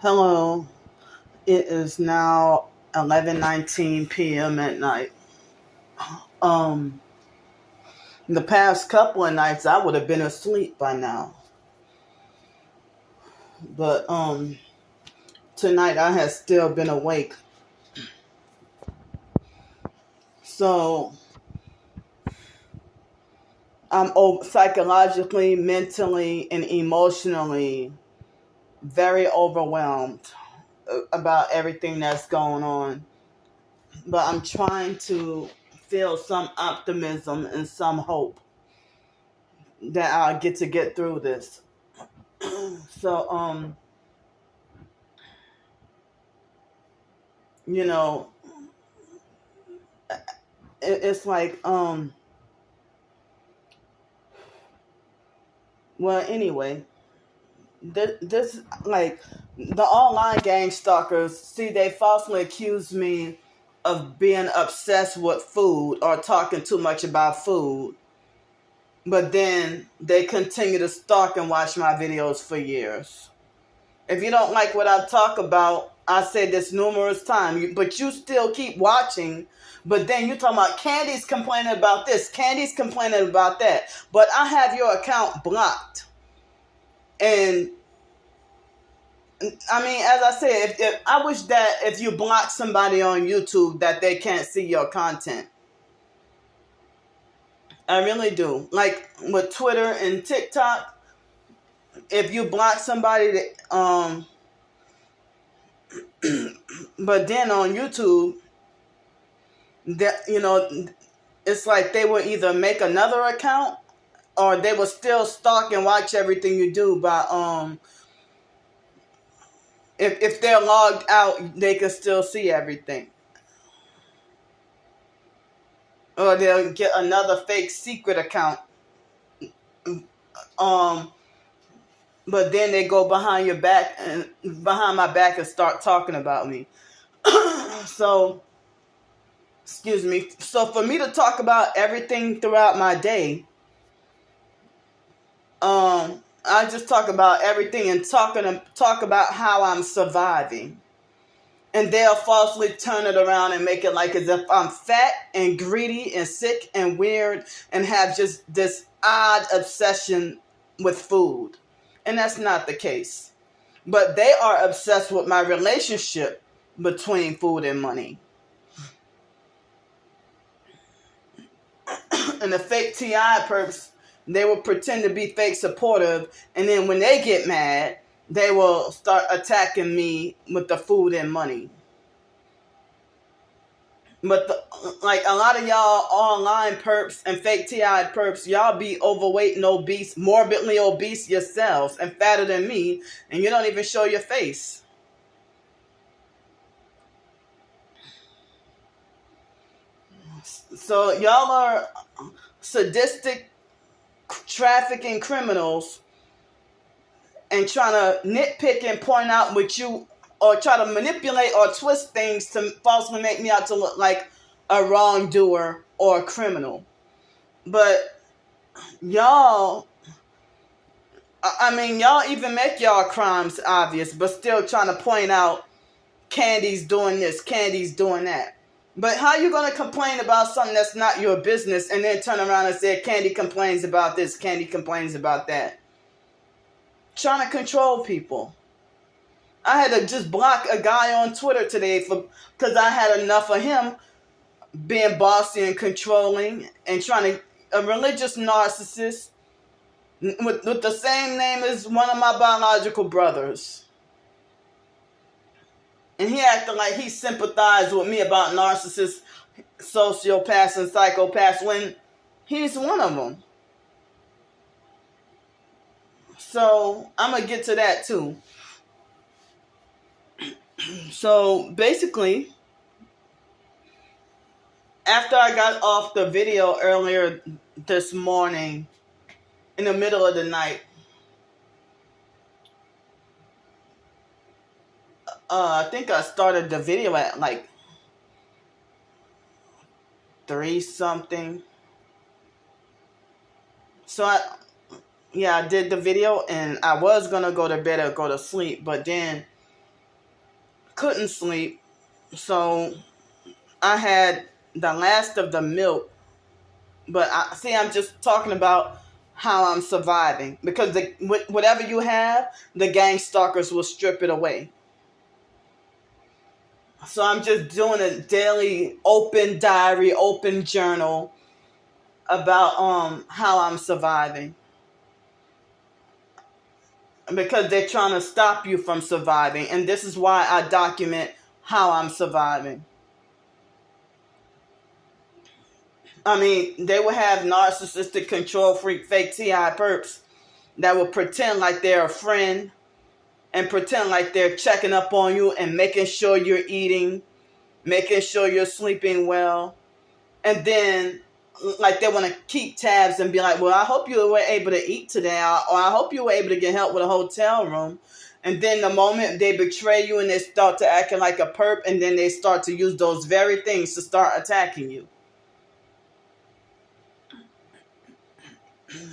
Hello, it is now 11:19 p.m. at night. Um, the past couple of nights I would have been asleep by now, but tonight I have still been awake. So I'm psychologically, mentally, and emotionally very overwhelmed about everything that's going on. But I'm trying to feel some optimism and some hope that I'll get through this. So you know, it's like well, anyway, this like the online gang stalkers. See, they falsely accuse me of being obsessed with food or talking too much about food, but then they continue to stalk and watch my videos for years. If you don't like what I talk about, I said this numerous times, but you still keep watching. But then you talking about Candy's complaining about this, Candy's complaining about that. But I have your account blocked. And I mean, as I said, if I wish that if you block somebody on YouTube that they can't see your content. I really do. Like with Twitter and TikTok, if you block somebody that, but then on YouTube, that it's like they will either make another account or they will still stalk and watch everything you do. But if they're logged out, they can still see everything. Or they'll get another fake secret account. But then they go behind my back and start talking about me. So, excuse me. So for me to talk about everything throughout my day, I just talk about everything and talk about how I'm surviving. And they'll falsely turn it around and make it like as if I'm fat and greedy and sick and weird and have just this odd obsession with food. And that's not the case. But they are obsessed with my relationship between food and money. And the fake TI perps, they will pretend to be fake supportive. And then when they get mad, they will start attacking me with the food and money. But like a lot of y'all online perps and fake TI perps, y'all be overweight and obese, morbidly obese yourselves and fatter than me, and you don't even show your face. So y'all are sadistic trafficking criminals and trying to nitpick and point out what you, or try to manipulate or twist things to falsely make me out to look like a wrongdoer or a criminal. But y'all, I mean, y'all even make y'all crimes obvious, but still trying to point out Candy's doing this, Candy's doing that. But how you going to complain about something that's not your business and then turn around and say Candy complains about this, Candy complains about that? Trying to control people. I had to just block a guy on Twitter today because I had enough of him being bossy and controlling and trying to, a religious narcissist with the same name as one of my biological brothers. And he acted like he sympathized with me about narcissists, sociopaths, and psychopaths when he's one of them. So I'm going to get to that too. So basically, after I got off the video earlier this morning, in the middle of the night, I think I started the video at like 3 something. So I did the video and I was going to go to bed or go to sleep, but then couldn't sleep, so I had the last of the milk. But I'm just talking about how I'm surviving, because whatever you have, the gang stalkers will strip it away. So I'm just doing a daily open diary, open journal about how I'm surviving, because they're trying to stop you from surviving, and this is why I document how I'm surviving. I mean, they will have narcissistic control freak fake TI perps that will pretend like they're a friend and pretend like they're checking up on you and making sure you're eating, making sure you're sleeping well. And then, like, they want to keep tabs and be like, well, I hope you were able to eat today, or I hope you were able to get help with a hotel room. And then the moment they betray you and they start to acting like a perp, and then they start to use those very things to start attacking you.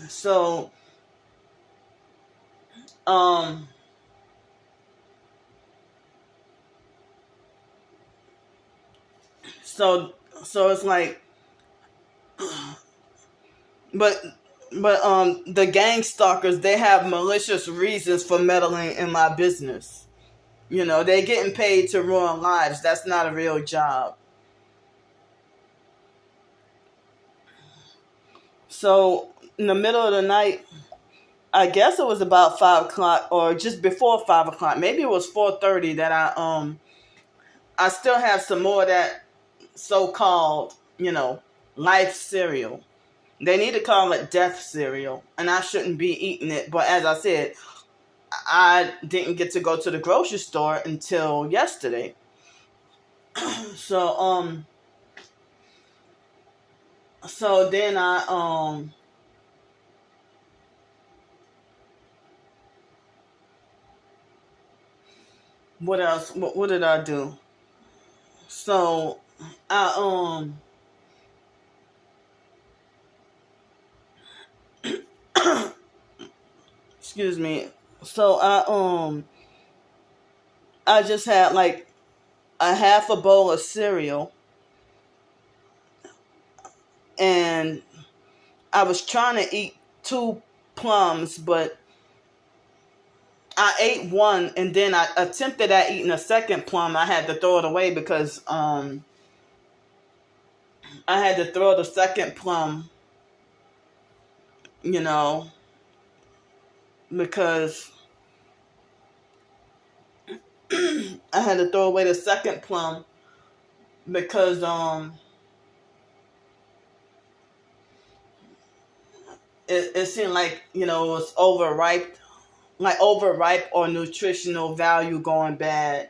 So, so it's like, but the gang stalkers, they have malicious reasons for meddling in my business. You know, they're getting paid to ruin lives. That's not a real job. So in the middle of the night, I guess it was about 5 o'clock, or just before 5 o'clock. Maybe it was 4:30 that I still have some more of that so-called, life cereal. They need to call it death cereal, and I shouldn't be eating it. But as I said, I didn't get to go to the grocery store until yesterday. So so then what else? What did I do? So I excuse me. So I just had like a half a bowl of cereal, and I was trying to eat 2 plums, but I ate one, and then I attempted at eating a second plum. I had to throw it away because I had to throw the second plum, you know, because I had to throw away the second plum because it seemed like, it was overripe, like overripe or nutritional value going bad.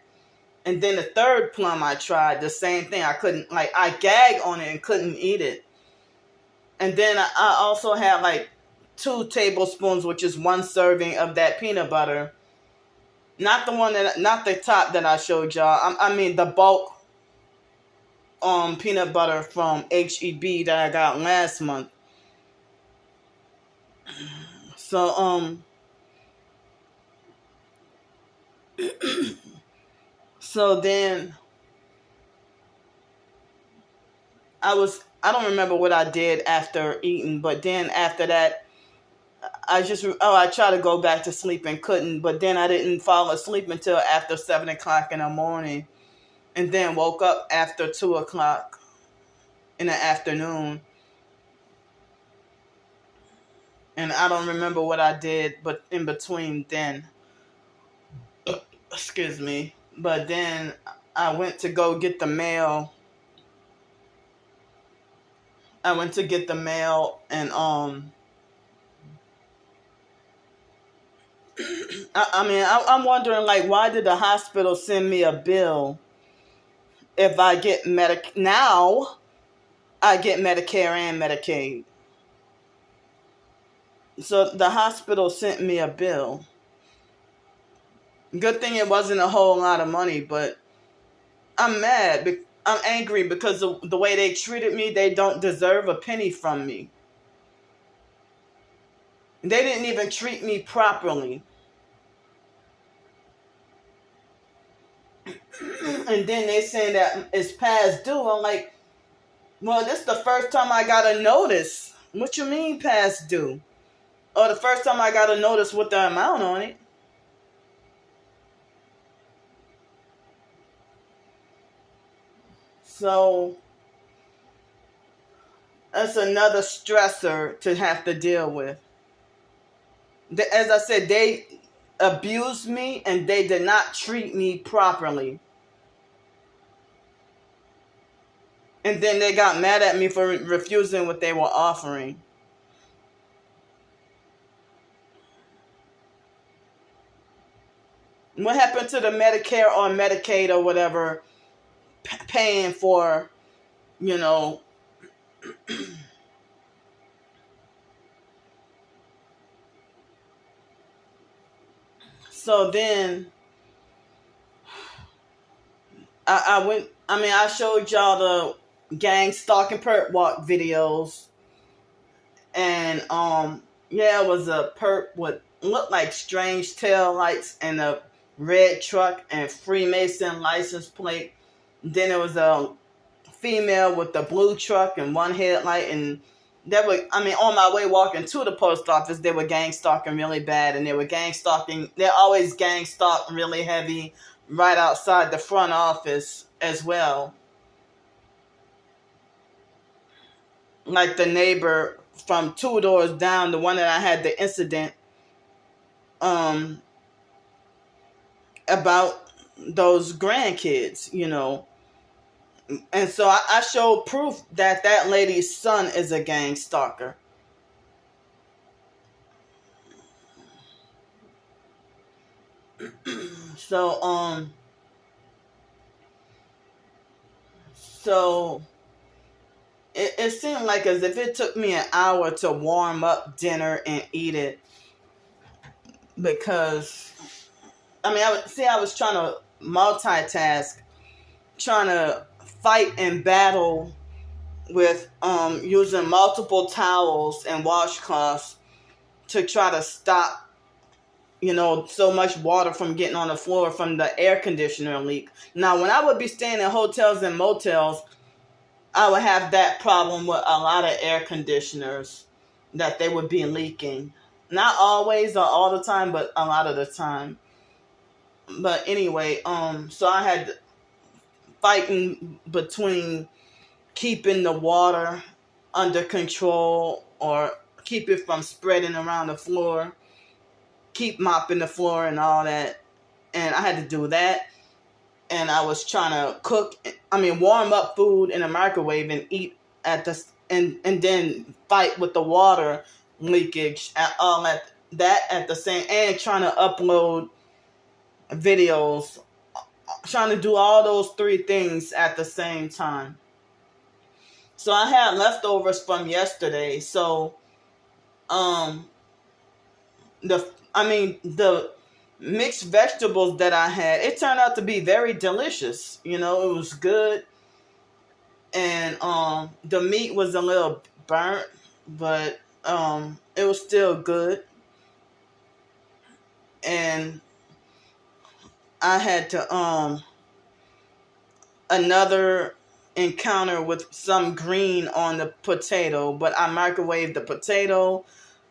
And then the third plum I tried, the same thing. I couldn't, like, I gagged on it and couldn't eat it. And then I also had like 2 tablespoons, which is 1 serving of that peanut butter. Not the top that I showed y'all. I mean the bulk peanut butter from HEB that I got last month. So so then I don't remember what I did after eating, but then after that I tried to go back to sleep and couldn't, but then I didn't fall asleep until after 7 o'clock in the morning, and then woke up after 2 o'clock in the afternoon. And I don't remember what I did, but in between then, excuse me, but then I went to go get the mail. I went to get the mail, and I'm wondering, like, why did the hospital send me a bill if I get now I get Medicare and Medicaid. So the hospital sent me a bill. Good thing it wasn't a whole lot of money, but I'm mad. I'm angry because of the way they treated me. They don't deserve a penny from me. They didn't even treat me properly. And then they saying that it's past due. I'm like, well, this is the first time I got a notice. What you mean past due? Or the first time I got a notice with the amount on it. So that's another stressor to have to deal with. As I said, they abused me and they did not treat me properly. And then they got mad at me for refusing what they were offering. What happened to the Medicare or Medicaid or whatever paying for, you know, so then I showed y'all the gang stalking perp walk videos. And yeah, it was a perp with looked like strange tail lights and a red truck and Freemason license plate. Then there was a female with the blue truck and one headlight, and they were, on my way walking to the post office, they were gang stalking really bad, and they're always gang stalking really heavy right outside the front office as well. Like the neighbor from 2 doors down, the one that I had the incident about those grandkids, And so I showed proof that that lady's son is a gang stalker. So it seemed like as if it took me an hour to warm up dinner and eat it, because I was trying to multitask, trying to fight and battle with using multiple towels and washcloths to try to stop so much water from getting on the floor from the air conditioner leak. Now, when I would be staying in hotels and motels, I would have that problem with a lot of air conditioners, that they would be leaking. Not always or all the time, but a lot of the time. But anyway, so I had fighting between keeping the water under control or keep it from spreading around the floor, keep mopping the floor and all that. And I had to do that. And I was trying to warm up food in a microwave and eat and then fight with the water leakage at the same, and trying to upload videos, trying to do all those three things at the same time. So I had leftovers from yesterday. So the mixed vegetables that I had, it turned out to be very delicious. It was good. And the meat was a little burnt, but it was still good. And I had to another encounter with some green on the potato, but I microwaved the potato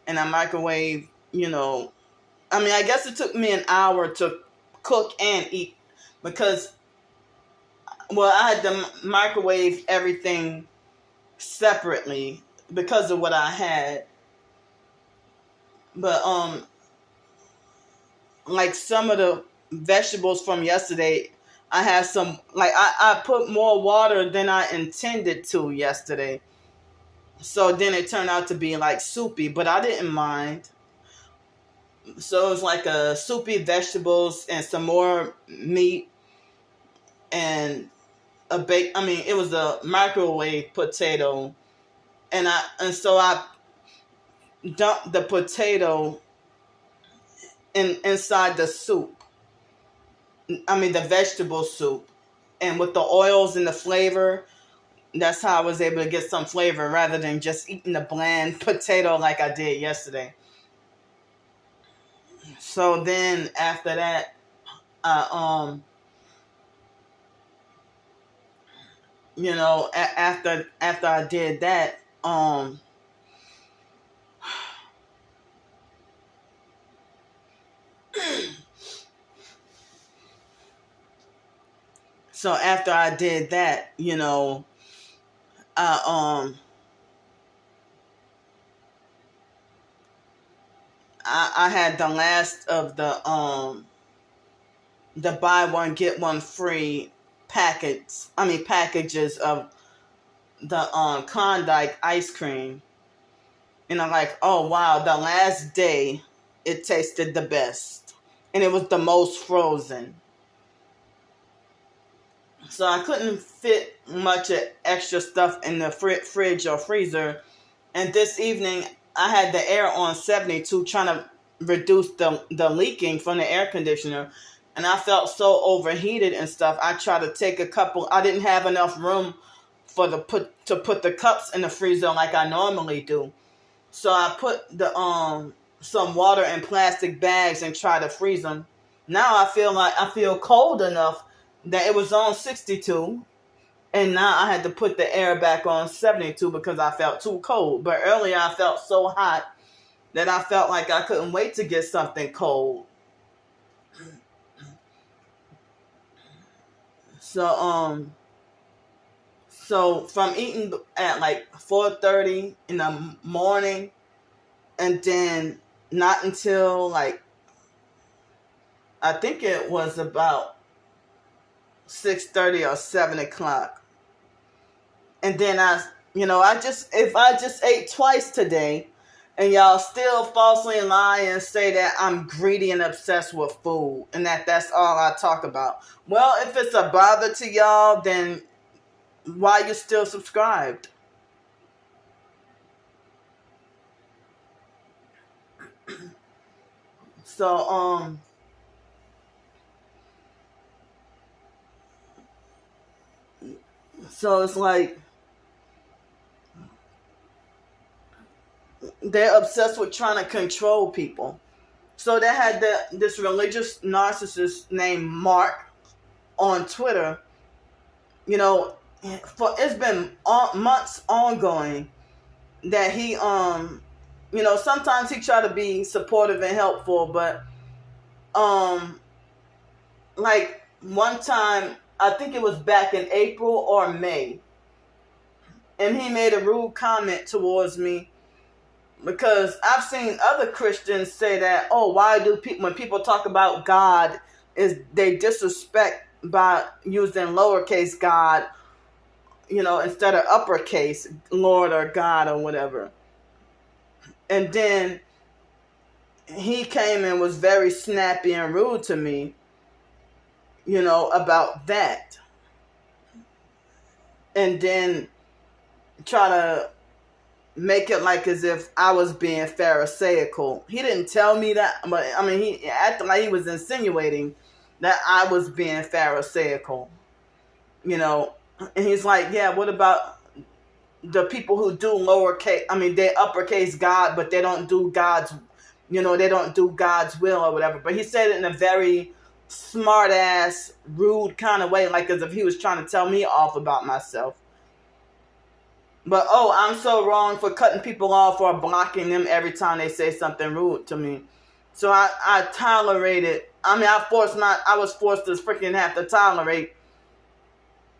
and I microwaved, I guess it took me an hour to cook and eat, because I had to microwave everything separately because of what I had. But like some of the vegetables from yesterday, I had some, I put more water than I intended to yesterday. So then it turned out to be like soupy, but I didn't mind. So it was like a soupy vegetables and some more meat and it was a microwave potato. And so I dumped the potato inside the soup. The vegetable soup. And with the oils and the flavor, that's how I was able to get some flavor rather than just eating the bland potato like I did yesterday. So then after that, After I did that, so after I did that, I I had the last of the buy one get one free packages of the Klondike ice cream. And I'm like, oh wow, the last day it tasted the best. And it was the most frozen. So I couldn't fit much extra stuff in the fridge or freezer. And this evening I had the air on 72 trying to reduce the leaking from the air conditioner. And I felt so overheated and stuff. I tried to take I didn't have enough room to put the cups in the freezer like I normally do. So I put some water in plastic bags and try to freeze them. Now I feel cold enough that it was on 62, and now I had to put the air back on 72 because I felt too cold. But earlier I felt so hot that I felt like I couldn't wait to get something cold. So from eating at like 4:30 in the morning, and then not until like I think it was about 6:30 or 7 o'clock, and then if I just ate twice today, and y'all still falsely lie and say that I'm greedy and obsessed with food, and that's all I talk about. Well, if it's a bother to y'all, then why you still subscribed? So so it's like they're obsessed with trying to control people. So they had this religious narcissist named Mark on Twitter. For it's been months ongoing that he sometimes he try to be supportive and helpful, but like one time I think it was back in April or May, and he made a rude comment towards me because I've seen other Christians say that, oh, why do when people talk about God, is they disrespect by using lowercase God, instead of uppercase Lord or God or whatever. And then he came and was very snappy and rude to me, about that. And then try to make it like as if I was being pharisaical. He didn't tell me that, but he acted like he was insinuating that I was being pharisaical, And he's like, yeah, what about the people who do they uppercase God, but they don't do God's, they don't do God's will or whatever. But he said it in a very smart ass, rude kind of way, like as if he was trying to tell me off about myself. But, oh, I'm so wrong for cutting people off or blocking them every time they say something rude to me. So I tolerated. I was forced to freaking have to tolerate.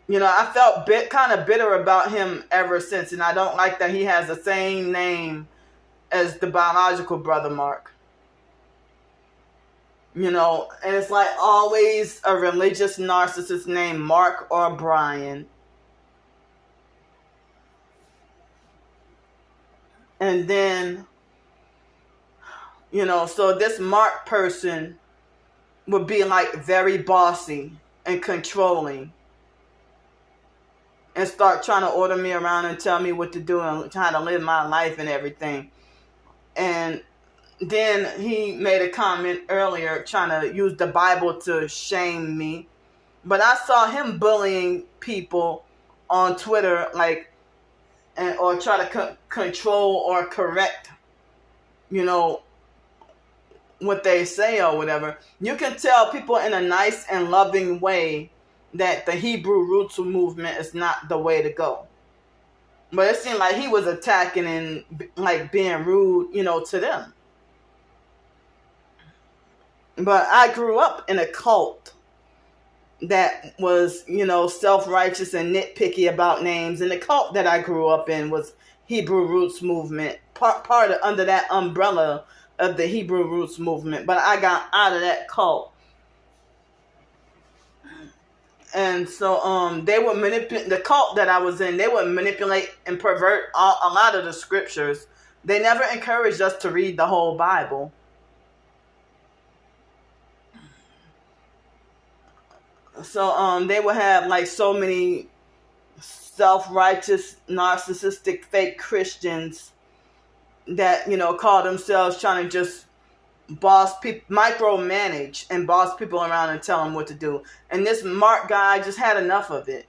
I felt kind of bitter about him ever since. And I don't like that he has the same name as the biological brother, Mark. And it's like always a religious narcissist named Mark or Brian. And then, so this Mark person would be like very bossy and controlling and start trying to order me around and tell me what to do and trying to live my life and everything. And then he made a comment earlier trying to use the Bible to shame me. But I saw him bullying people on Twitter, or try to control or correct, what they say or whatever. You can tell people in a nice and loving way that the Hebrew roots movement is not the way to go. But it seemed like he was attacking and like being rude, to them. But I grew up in a cult that was, self-righteous and nitpicky about names. And the cult that I grew up in was Hebrew Roots Movement, part of, under that umbrella of the Hebrew Roots Movement. But I got out of that cult. And so they would manipulate, the cult that I was in, they would manipulate and pervert a lot of the scriptures. They never encouraged us to read the whole Bible. So they would have like so many self-righteous, narcissistic, fake Christians that, call themselves trying to just boss people, micromanage and boss people around and tell them what to do. And this Mark guy just had enough of it.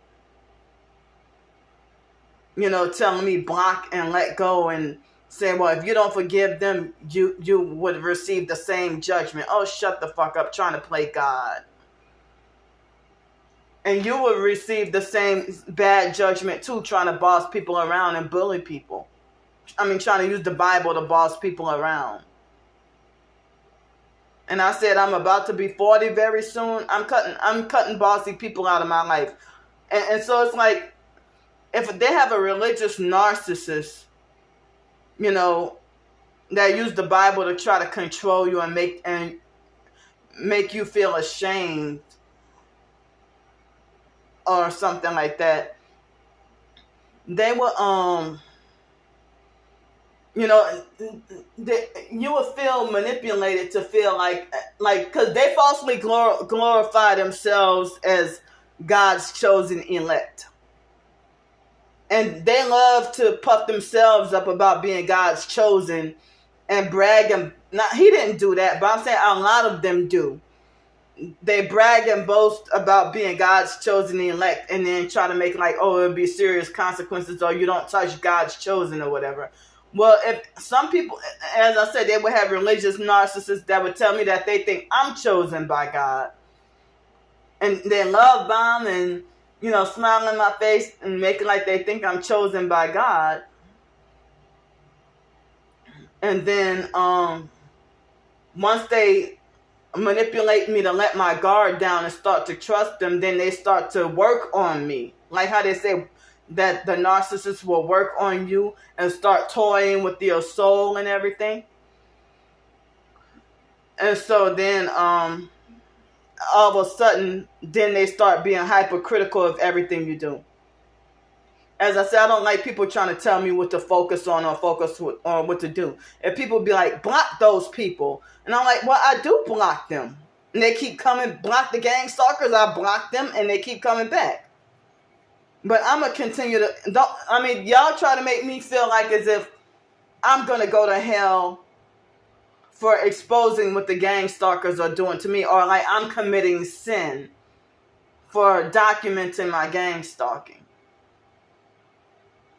Telling me block and let go and saying, well, if you don't forgive them, you would receive the same judgment. Oh, shut the fuck up, trying to play God. And you will receive the same bad judgment too, trying to boss people around and bully people. Trying to use the Bible to boss people around. And I said, I'm about to be 40 very soon. I'm cutting bossy people out of my life. And so it's like, if they have a religious narcissist, that use the Bible to try to control you and make you feel ashamed, or something like that, they will, you will feel manipulated to feel like, because they falsely glorify themselves as God's chosen elect. And they love to puff themselves up about being God's chosen and brag. And he didn't do that, but I'm saying a lot of them do. They brag and boast about being God's chosen elect and then try to make like, oh, it'll be serious consequences or you don't touch God's chosen or whatever. Well, if some people, as I said, they would have religious narcissists that would tell me that they think I'm chosen by God. And they love bomb and, smile in my face and making like they think I'm chosen by God. And then once they manipulate me to let my guard down and start to trust them, then they start to work on me. Like how they say that the narcissist will work on you and start toying with your soul and everything. And so then all of a sudden, then they start being hypercritical of everything you do. As I said, I don't like people trying to tell me what to focus on or on what to do. If people be like, block those people. And I'm like, well, I do block them. And they keep coming, block the gang stalkers, I block them, and they keep coming back. But I'm going to continue to, y'all try to make me feel like as if I'm going to go to hell for exposing what the gang stalkers are doing to me, or like I'm committing sin for documenting my gang stalking.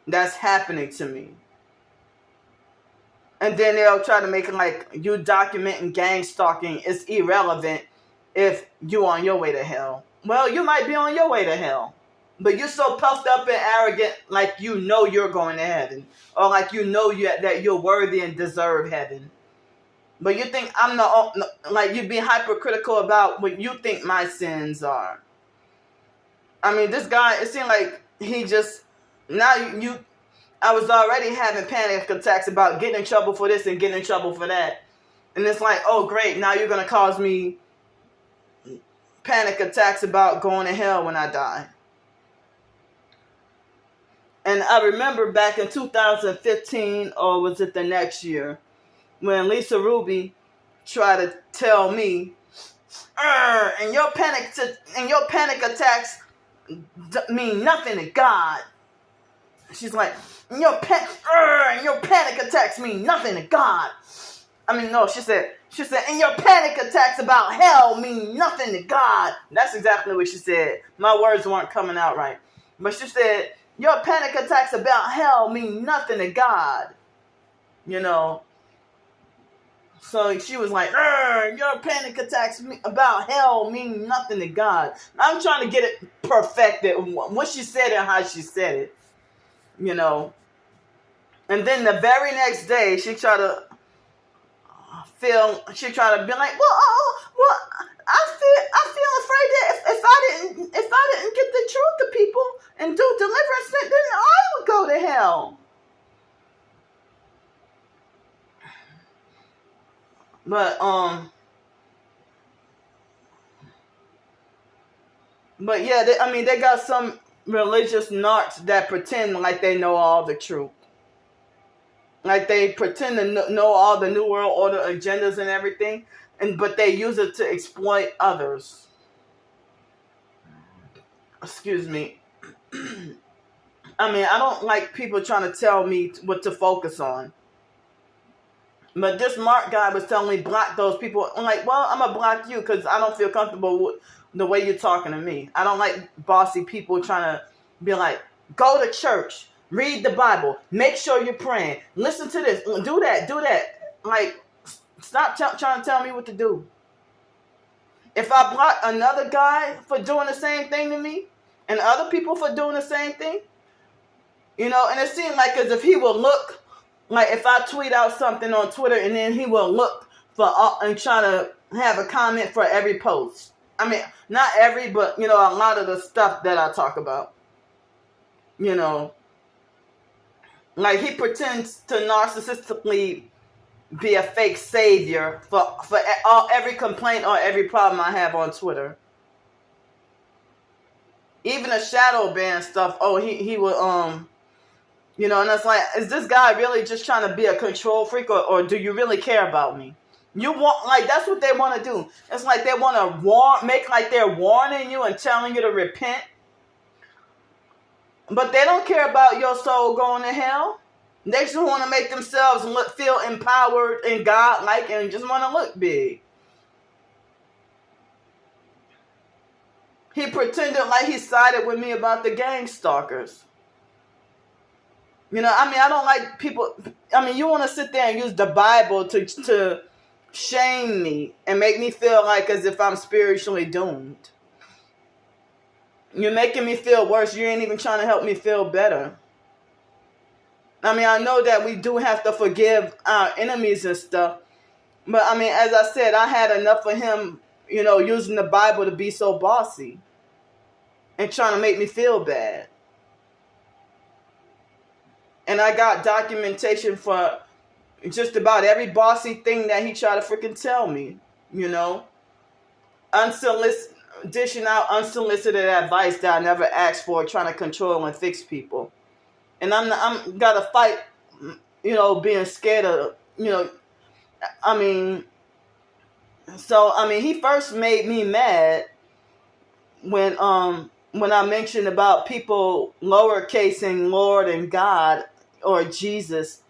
That's happening to me. And then they'll try to make it like you documenting gang stalking is irrelevant if you're on your way to hell. Well, you might be on your way to hell, but you're so puffed up and arrogant like you're going to heaven, or like that you're worthy and deserve heaven. But you think I'm like you being hypercritical about what you think my sins are. This guy, it seemed like he just, I was already having panic attacks about getting in trouble for this and getting in trouble for that. And it's like, oh great, now you're going to cause me panic attacks about going to hell when I die. And I remember back in 2015, or was it the next year, when Lisa Ruby tried to tell me, and your panic attacks mean nothing to God. She's like, your panic attacks mean nothing to God. No, she said, and your panic attacks about hell mean nothing to God. That's exactly what she said. My words weren't coming out right. But she said, your panic attacks about hell mean nothing to God. So she was like, your panic attacks about hell mean nothing to God. I'm trying to get it perfected, what she said and how she said it, you know. And then the very next day, she tried to be like, well, I feel afraid that if I didn't get the truth to people and do deliverance, then I would go to hell. But yeah, they got some religious narcs that pretend like they know all the truth. Like they pretend to know all the New World Order agendas and everything, but they use it to exploit others. Excuse me. I don't like people trying to tell me what to focus on. But this Mark guy was telling me block those people. I'm like, well, I'm going to block you because I don't feel comfortable with the way you're talking to me. I don't like bossy people trying to be like, go to church, read the Bible, make sure you're praying, listen to this, do that. Like, stop trying to tell me what to do. If I block another guy for doing the same thing to me and other people for doing the same thing, and it seemed like as if he will look. Like if I tweet out something on Twitter and then he will look for and try to have a comment for every post. I mean, not every, but a lot of the stuff that I talk about. Like he pretends to narcissistically be a fake savior for every complaint or every problem I have on Twitter. Even the shadow ban stuff. Oh, he will and it's like, is this guy really just trying to be a control freak or do you really care about me? That's what they want to do. It's like they want to make like they're warning you and telling you to repent. But they don't care about your soul going to hell. They just want to make themselves feel empowered and godlike and just want to look big. He pretended like he sided with me about the gang stalkers. I don't like people. You want to sit there and use the Bible to shame me and make me feel like as if I'm spiritually doomed. You're making me feel worse. You ain't even trying to help me feel better. I know that we do have to forgive our enemies and stuff. But, as I said, I had enough of him, using the Bible to be so bossy and trying to make me feel bad. And I got documentation for just about every bossy thing that he tried to freaking tell me, dishing out unsolicited advice that I never asked for, trying to control and fix people. And I'm gotta fight, being scared of, So, he first made me mad when I mentioned about people lowercasing Lord and God or Jesus,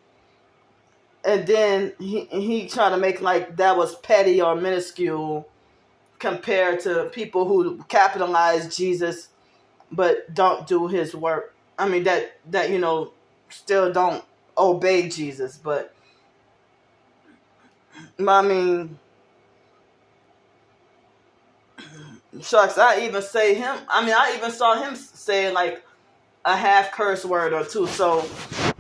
and then he tried to make like that was petty or minuscule compared to people who capitalize Jesus but don't do his work. That still don't obey Jesus, but shucks, I even saw him say like a half curse word or two, so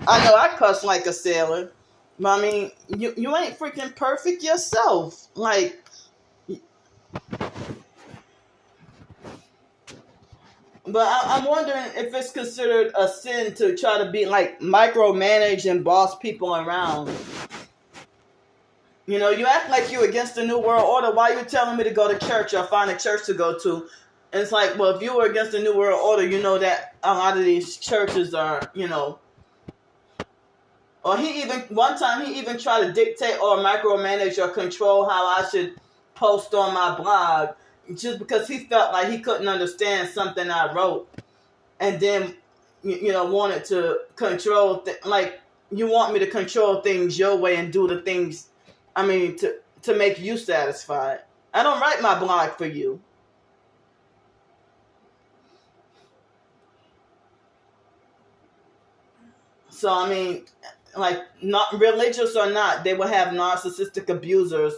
I know I cuss like a sailor. But you ain't freaking perfect yourself. Like, but I'm wondering if it's considered a sin to try to be like micromanage and boss people around. You act like you against the New World Order. Why are you telling me to go to church or find a church to go to? And it's like, well, if you were against the New World Order, you know that a lot of these churches are, Or one time he even tried to dictate or micromanage or control how I should post on my blog just because he felt like he couldn't understand something I wrote. And then, wanted to control, like, you want me to control things your way and do the things, to make you satisfied. I don't write my blog for you. So, like not religious or not, they will have narcissistic abusers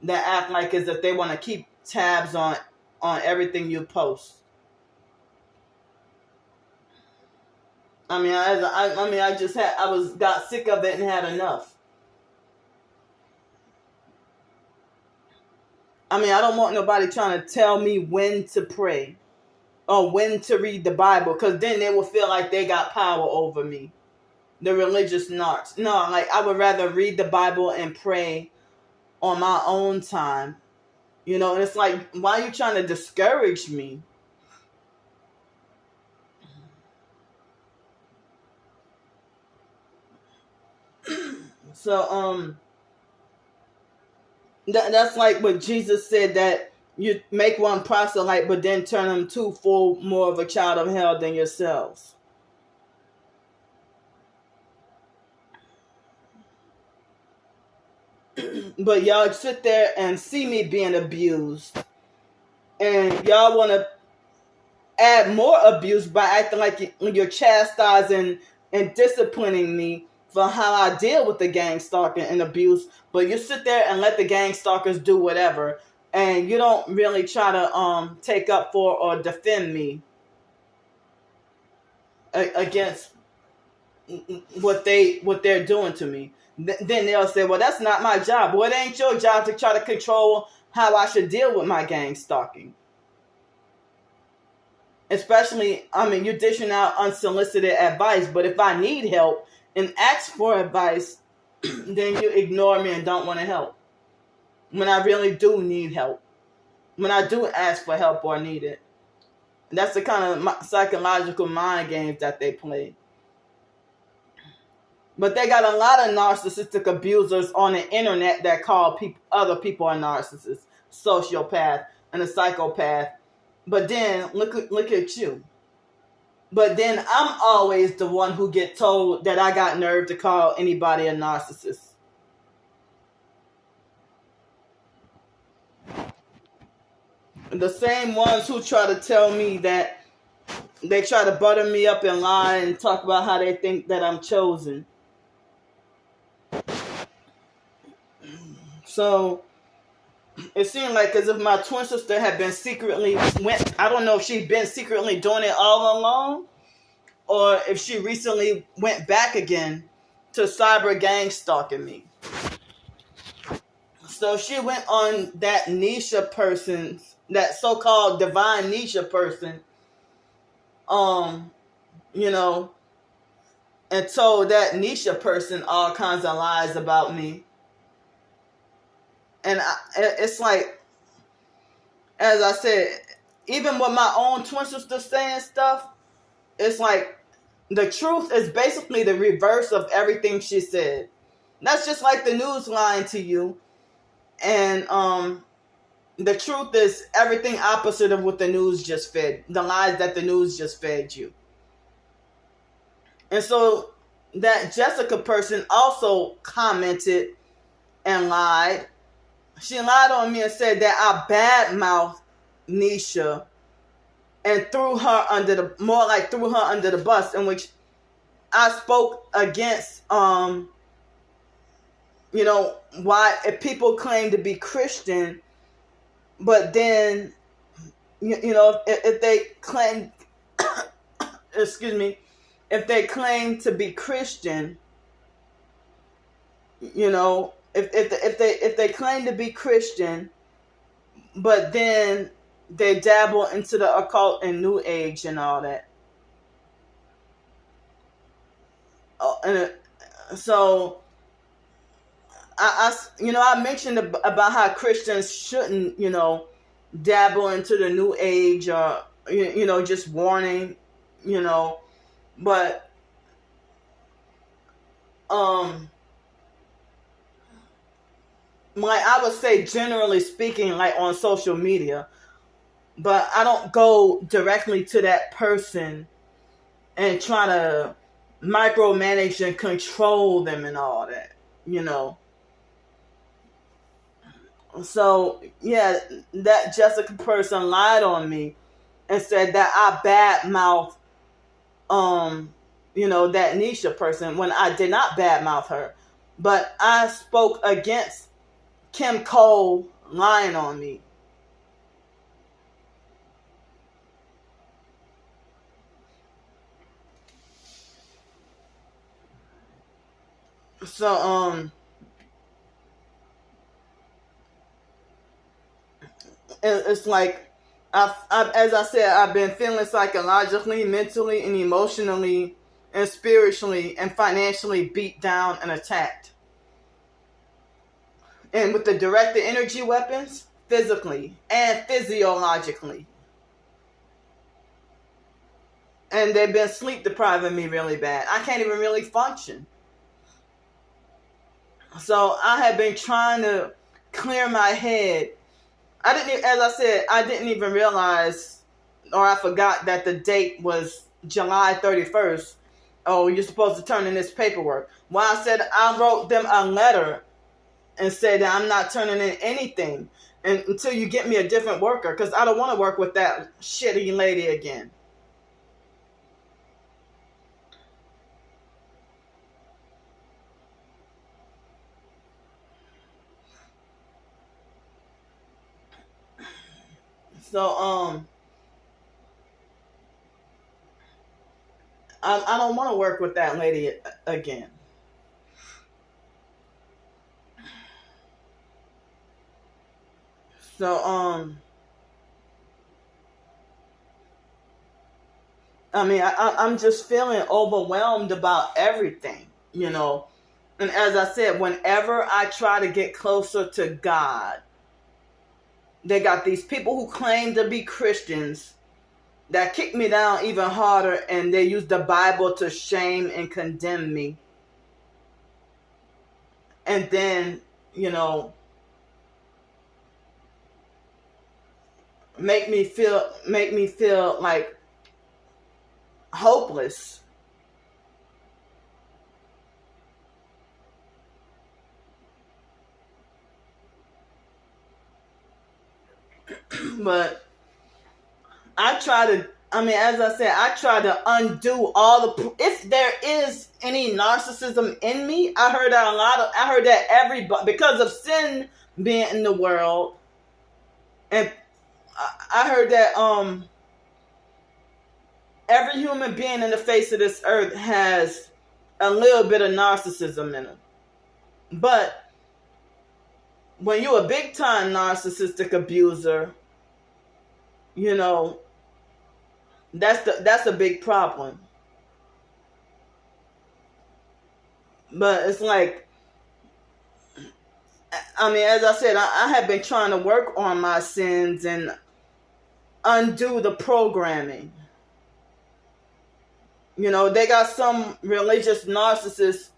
that act like as if they want to keep tabs on everything you post. I mean, I got sick of it and had enough. I mean, I don't want nobody trying to tell me when to pray or when to read the Bible, because then they will feel like they got power over me. The religious narcs. No, like I would rather read the Bible and pray on my own time. And it's like, why are you trying to discourage me? So, that's like what Jesus said, that you make one proselyte, but then turn them two full more of a child of hell than yourselves. But y'all sit there and see me being abused, and y'all want to add more abuse by acting like you're chastising and disciplining me for how I deal with the gang stalking and abuse. But you sit there and let the gang stalkers do whatever, and you don't really try to take up for or defend me against what they're doing to me. Then they'll say, well, that's not my job. Well, it ain't your job to try to control how I should deal with my gang stalking. Especially, you're dishing out unsolicited advice, but if I need help and ask for advice, then you ignore me and don't want to help. When I really do need help. When I do ask for help or need it. That's the kind of psychological mind games that they play. But they got a lot of narcissistic abusers on the internet that call other people a narcissist, sociopath, and a psychopath. But then, look at you. But then I'm always the one who get told that I got nerve to call anybody a narcissist. The same ones who try to tell me that they try to butter me up and lie and talk about how they think that I'm chosen. So it seemed like as if my twin sister had been I don't know if she'd been secretly doing it all along, or if she recently went back again to cyber gang stalking me. So she went on that Nisha person, that so-called divine Nisha person, and told that Nisha person all kinds of lies about me. And it's like, as I said, even with my own twin sister saying stuff, it's like the truth is basically the reverse of everything she said. That's just like the news lying to you. And the truth is everything opposite of what the news just fed. The lies that the news just fed you. And so that Jessica person also commented and lied. She lied on me and said that I badmouthed Nisha and threw her under the bus, in which I spoke against why if people claim to be Christian, but then if they claim if they claim to be Christian, if they claim to be Christian, but then they dabble into the occult and New Age and all that. So I mentioned about how Christians shouldn't, dabble into the New Age, or just warning, but I would say generally speaking, like on social media, but I don't go directly to that person and try to micromanage and control them and all that, So, yeah, that Jessica person lied on me and said that I badmouth, that Nisha person, when I did not badmouth her. But I spoke against Kim Cole lying on me. So, it's like, as I said, I've been feeling psychologically, mentally, and emotionally, and spiritually, and financially beat down and attacked. And with the directed energy weapons, physically and physiologically. And they've been sleep depriving me really bad. I can't even really function. So I have been trying to clear my head. As I said, I didn't even realize, or I forgot that the date was July 31st. Oh, you're supposed to turn in this paperwork. Well, I said I wrote them a letter and said that I'm not turning in anything until you get me a different worker, because I don't want to work with that shitty lady again. So, I don't want to work with that lady again. So, I'm just feeling overwhelmed about everything, And as I said, whenever I try to get closer to God, they got these people who claim to be Christians that kick me down even harder, and they use the Bible to shame and condemn me. And then, make me feel like hopeless. But as I said, I try to undo if there is any narcissism in me. I heard that everybody, because of sin being in the world, and I heard that every human being in the face of this earth has a little bit of narcissism in them. But when you're a big time narcissistic abuser, that's a big problem. But it's like, as I said, I have been trying to work on my sins and undo the programming. They got some religious narcissists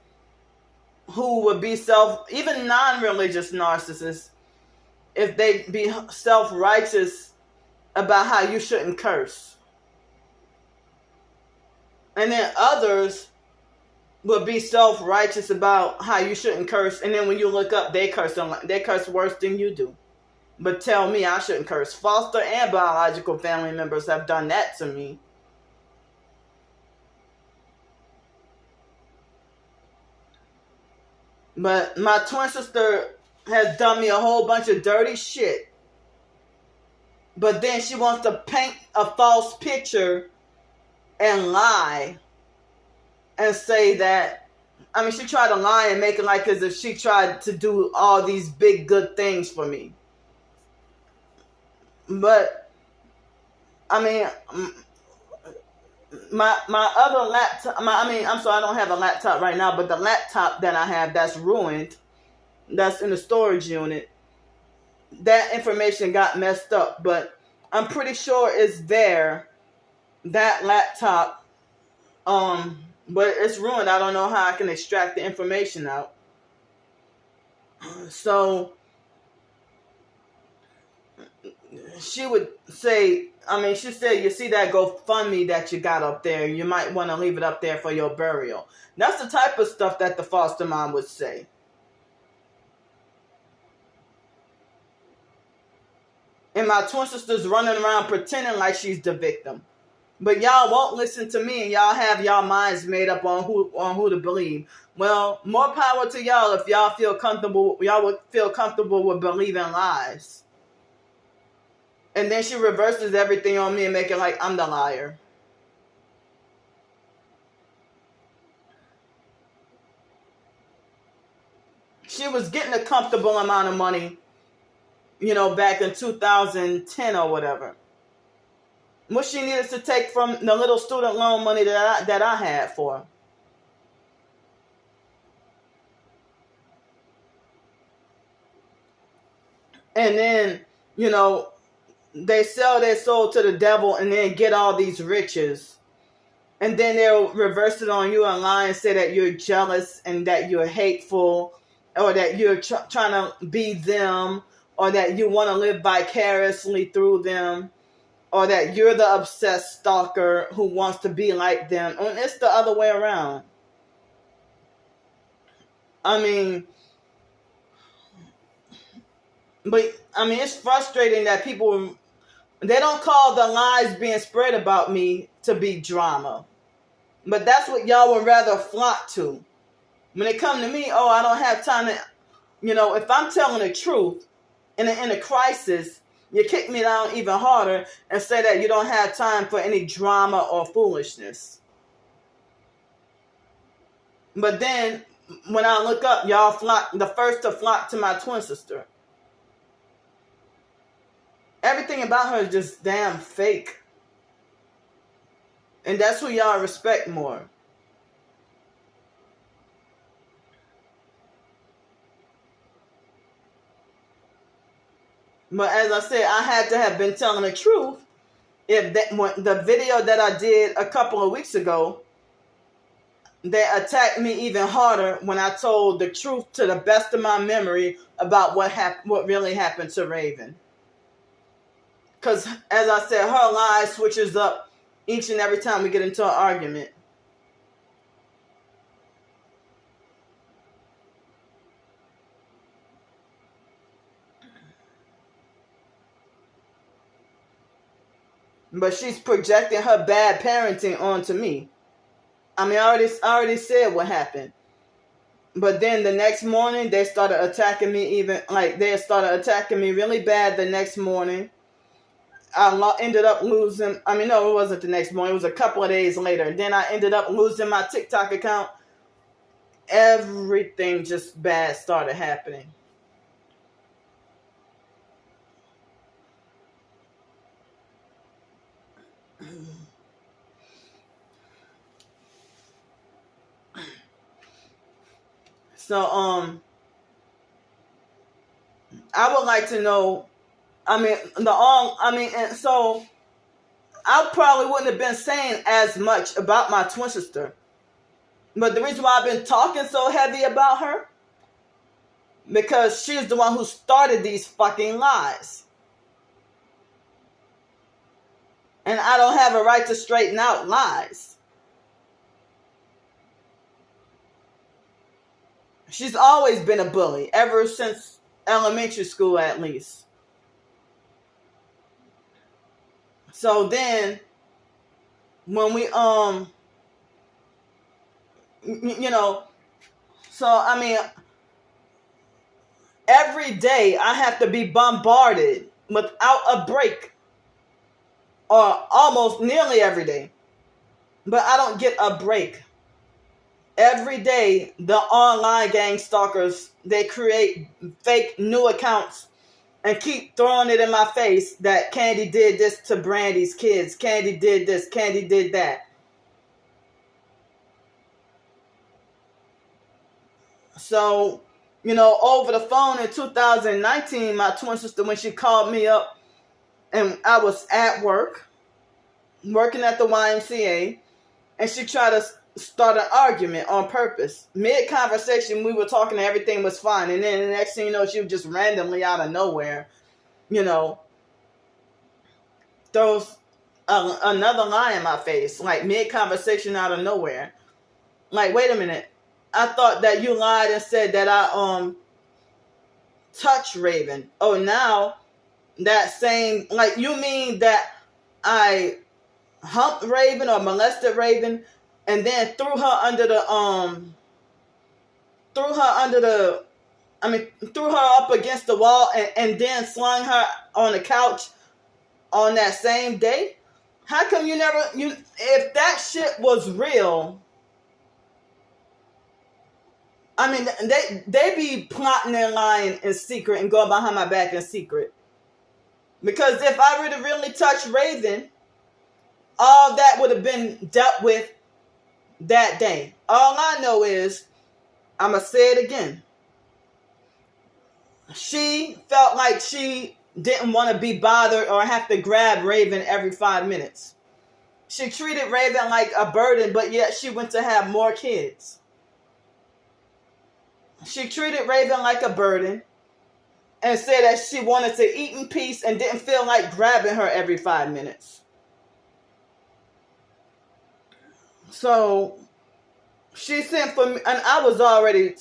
who would be even non-religious narcissists, if they be self-righteous about how you shouldn't curse. And then others would be self-righteous about how you shouldn't curse, and then when you look up, they curse worse than you do. But tell me I shouldn't curse. Foster and biological family members have done that to me. But my twin sister has done me a whole bunch of dirty shit. But then she wants to paint a false picture and lie and say that, she tried to lie and make it like as if she tried to do all these big good things for me. But, my other laptop, I'm sorry, I don't have a laptop right now, but the laptop that I have that's ruined, that's in the storage unit, that information got messed up, but I'm pretty sure it's there, that laptop, but it's ruined. I don't know how I can extract the information out. So she would say, she said, you see that GoFundMe that you got up there, you might want to leave it up there for your burial. That's the type of stuff that the foster mom would say. And my twin sister's running around pretending like she's the victim. But y'all won't listen to me, and y'all have y'all minds made up on who to believe. Well, more power to y'all if y'all feel comfortable. Y'all would feel comfortable with believing lies. And then she reverses everything on me and make it like I'm the liar. She was getting a comfortable amount of money, back in 2010 or whatever. What she needed to take from the little student loan money that I had for her. And then, they sell their soul to the devil and then get all these riches. And then they'll reverse it on you and lie and say that you're jealous and that you're hateful, or that you're trying to be them, or that you want to live vicariously through them, or that you're the obsessed stalker who wants to be like them. And it's the other way around. It's frustrating that people, they don't call the lies being spread about me to be drama. But that's what y'all would rather flock to. When it come to me, I don't have time to, if I'm telling the truth in a crisis, you kick me down even harder and say that you don't have time for any drama or foolishness. But then, when I look up, y'all the first to flock to my twin sister. Everything about her is just damn fake. And that's who y'all respect more. But as I said, I had to have been telling the truth. When the video that I did a couple of weeks ago, they attacked me even harder when I told the truth to the best of my memory about what really happened to Raven. Because, as I said, her lie switches up each and every time we get into an argument. But she's projecting her bad parenting onto me. I already said what happened. But then the next morning, they started attacking me they started attacking me really bad the next morning. I ended up losing, no, it wasn't the next morning. It was a couple of days later. Then I ended up losing my TikTok account. Everything just bad started happening. So, I would like to know, and so I probably wouldn't have been saying as much about my twin sister. But the reason why I've been talking so heavy about her, because she's the one who started these fucking lies. And I don't have a right to straighten out lies. She's always been a bully, ever since elementary school at least. So then, when we, every day I have to be bombarded without a break, or almost nearly every day, but I don't get a break. Every day, the online gang stalkers, they create fake new accounts and keep throwing it in my face that Candy did this to Brandy's kids. Candy did this. Candy did that. So, over the phone in 2019, my twin sister, when she called me up, and I was at work, working at the YMCA, and she tried to start an argument on purpose. Mid-conversation, we were talking and everything was fine. And then the next thing you know, she was just randomly out of nowhere, throws another lie in my face, like mid-conversation out of nowhere. Like, wait a minute. I thought that you lied and said that I touched Raven. Oh, now that same, you mean that I humped Raven or molested Raven, and then threw her up against the wall, and then slung her on the couch on that same day? How come if that shit was real, I mean, they be plotting and lying in secret and going behind my back in secret. Because if I would have really touched Raven, all that would have been dealt with that day. All I know is, I'm going to say it again. She felt like she didn't want to be bothered or have to grab Raven every 5 minutes. She treated Raven like a burden, but yet she went to have more kids. She treated Raven like a burden and said that she wanted to eat in peace and didn't feel like grabbing her every 5 minutes. So she sent for me, and I was already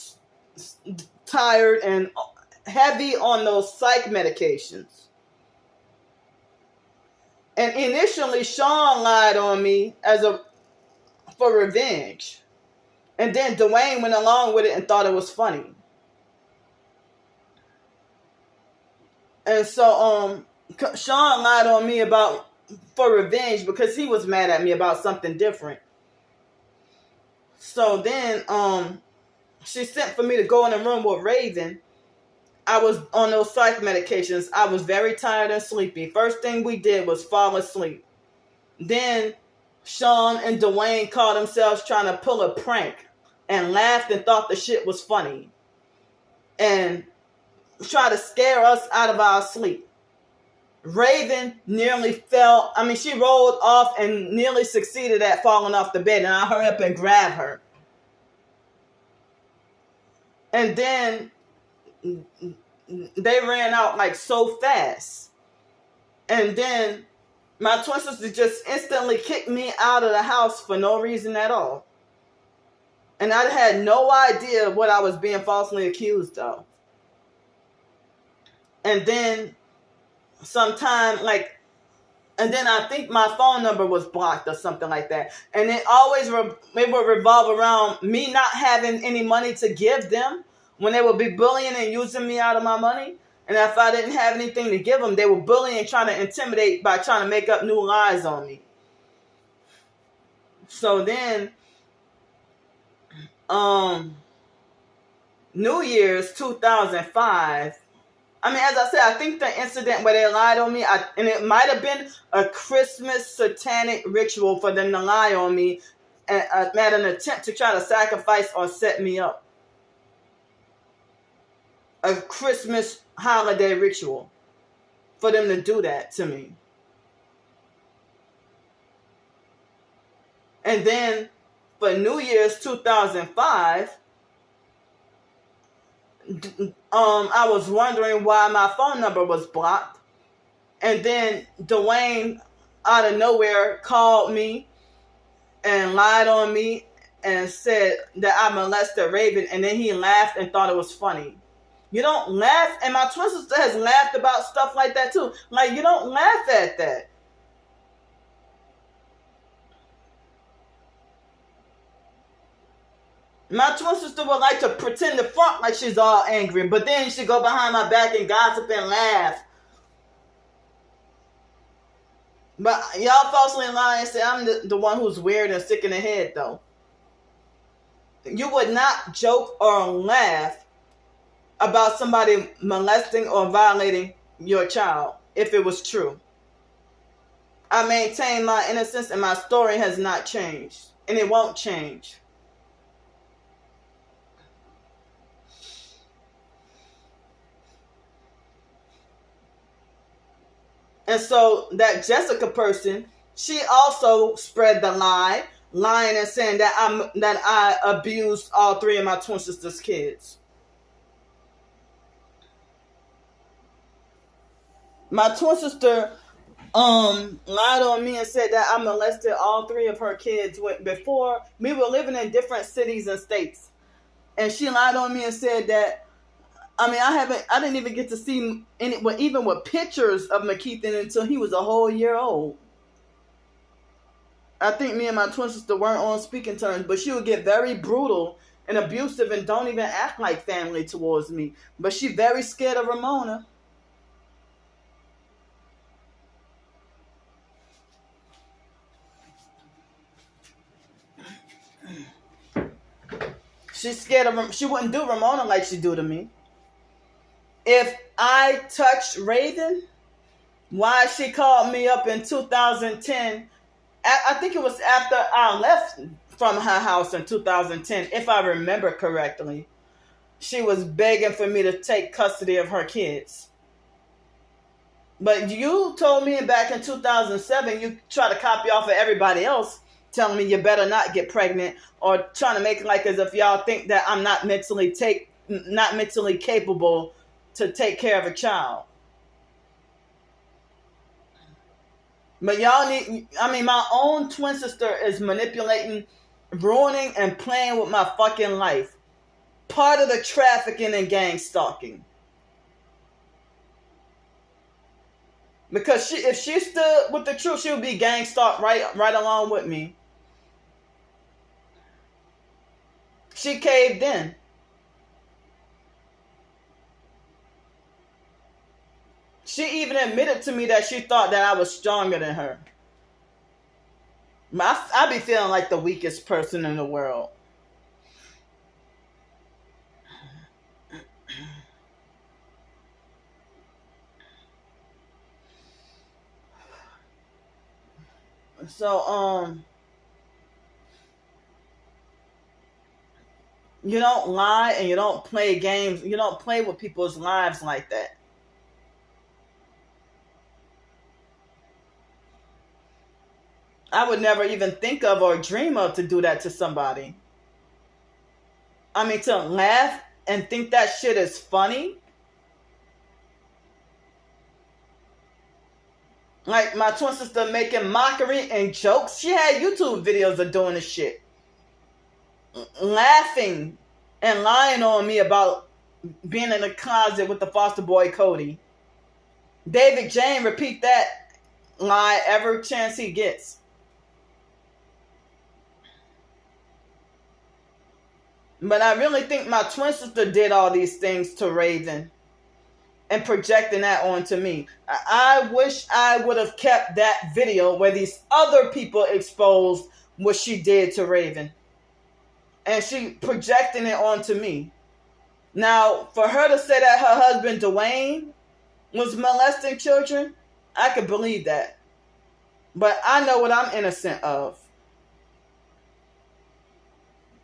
tired and heavy on those psych medications. And initially, Sean lied on me for revenge. And then Dwayne went along with it and thought it was funny. And so Sean lied on me for revenge because he was mad at me about something different. So then she sent for me to go in the room with Raven. I was on those psych medications. I was very tired and sleepy. First thing we did was fall asleep. Then Sean and Dwayne caught themselves trying to pull a prank and laughed and thought the shit was funny. And tried to scare us out of our sleep. Raven nearly fell. I mean, she rolled off and nearly succeeded at falling off the bed. And I hurried up and grabbed her. And then they ran out like so fast. And then my twin sister just instantly kicked me out of the house for no reason at all. And I had no idea what I was being falsely accused of. And then and then I think my phone number was blocked or something like that. And it would revolve around me not having any money to give them when they would be bullying and using me out of my money. And if I didn't have anything to give them, they were bullying, trying to intimidate by trying to make up new lies on me. So then, New Year's 2005, I mean, as I said, I think the incident where they lied on me, and it might have been a Christmas satanic ritual for them to lie on me at an attempt to try to sacrifice or set me up. A Christmas holiday ritual for them to do that to me. And then for New Year's 2005, I was wondering why my phone number was blocked. And then Dwayne, out of nowhere, called me and lied on me and said that I molested Raven. And then he laughed and thought it was funny. You don't laugh. And my twin sister has laughed about stuff like that too. Like, you don't laugh at that. My twin sister would like to pretend to front like she's all angry, but then she go behind my back and gossip and laugh. But y'all falsely lie and say I'm the one who's weird and sick in the head, though. You would not joke or laugh about somebody molesting or violating your child if it was true. I maintain my innocence and my story has not changed, and it won't change. And so that Jessica person, she also spread the lie, lying and saying that I abused all three of my twin sisters' kids. My twin sister lied on me and said that I molested all three of her kids before we were living in different cities and states. And she lied on me and said that, I mean, I didn't even get to see even with pictures of McKeithen until he was a whole year old. I think me and my twin sister weren't on speaking terms, but she would get very brutal and abusive and don't even act like family towards me. But she very scared of Ramona. She's scared of. She wouldn't do Ramona like she do to me. If I touched Raven, why she called me up in 2010? I think it was after I left from her house in 2010, if I remember correctly. She was begging for me to take custody of her kids. But you told me back in 2007, you try to copy off of everybody else, telling me you better not get pregnant, or trying to make it like as if y'all think that I'm not mentally capable to take care of a child. But y'all need, my own twin sister is manipulating, ruining, and playing with my fucking life. Part of the trafficking and gang stalking. Because if she stood with the truth, she would be gang stalked right along with me. She caved in. She even admitted to me that she thought that I was stronger than her. I be feeling like the weakest person in the world. So, you don't lie and you don't play games. You don't play with people's lives like that. I would never even think of or dream of to do that to somebody. To laugh and think that shit is funny. Like my twin sister making mockery and jokes. She had YouTube videos of doing this shit. Laughing and lying on me about being in the closet with the foster boy Cody. David Jane repeat that lie every chance he gets. But I really think my twin sister did all these things to Raven and projecting that onto me. I wish I would have kept that video where these other people exposed what she did to Raven. And she projecting it onto me. Now, for her to say that her husband Dwayne was molesting children, I could believe that. But I know what I'm innocent of.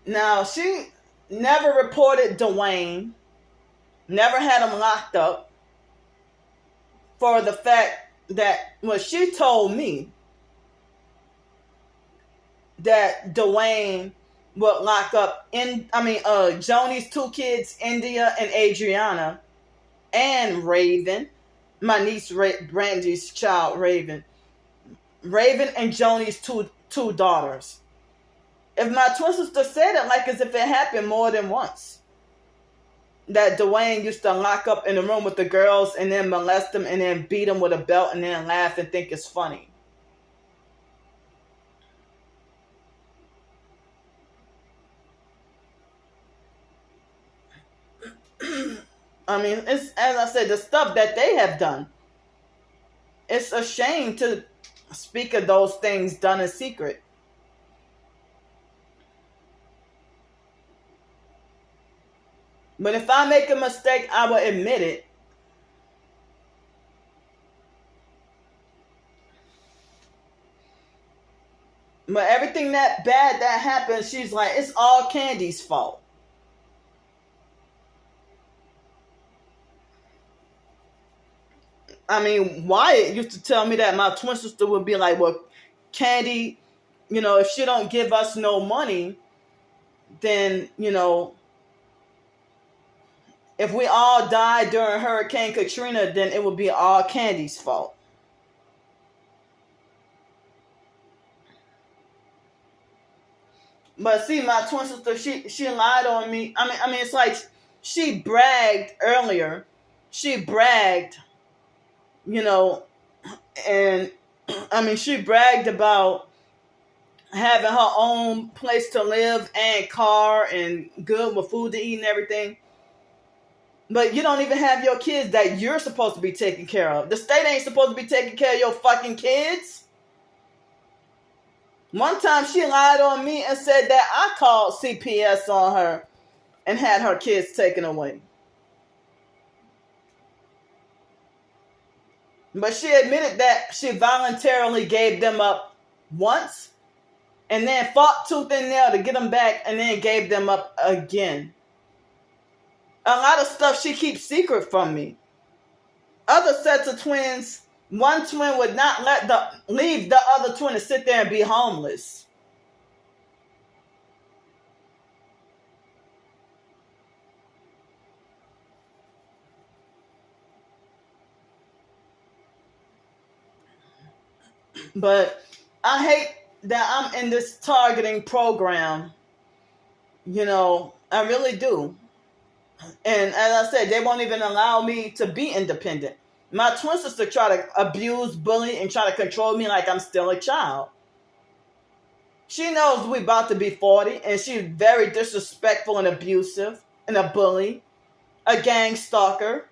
Now, she never reported Dwayne, never had him locked up for the fact that, well, she told me that Dwayne would lock up Joni's two kids, India and Adriana, and Raven, my niece Brandy's child, Raven and Joni's two daughters. If my twin sister said it like as if it happened more than once, that Dwayne used to lock up in the room with the girls and then molest them and then beat them with a belt and then laugh and think it's funny. It's, as I said, the stuff that they have done. It's a shame to speak of those things done in secret. But if I make a mistake, I will admit it. But everything that bad that happens, she's like, it's all Candy's fault. Wyatt used to tell me that my twin sister would be like, well, Candy, if she don't give us no money, then, if we all died during Hurricane Katrina, then it would be all Candy's fault. But see, my twin sister, she lied on me. It's like she bragged earlier. She bragged, and she bragged about having her own place to live and car and good with food to eat and everything. But you don't even have your kids that you're supposed to be taking care of. The state ain't supposed to be taking care of your fucking kids. One time she lied on me and said that I called CPS on her and had her kids taken away. But she admitted that she voluntarily gave them up once and then fought tooth and nail to get them back and then gave them up again. A lot of stuff she keeps secret from me. Other sets of twins, one twin would not leave the other twin to sit there and be homeless. But I hate that I'm in this targeting program. I really do. And as I said, they won't even allow me to be independent. My twin sister try to abuse, bully, and try to control me like I'm still a child. She knows we about to be 40, and she's very disrespectful and abusive, and a bully, a gang stalker.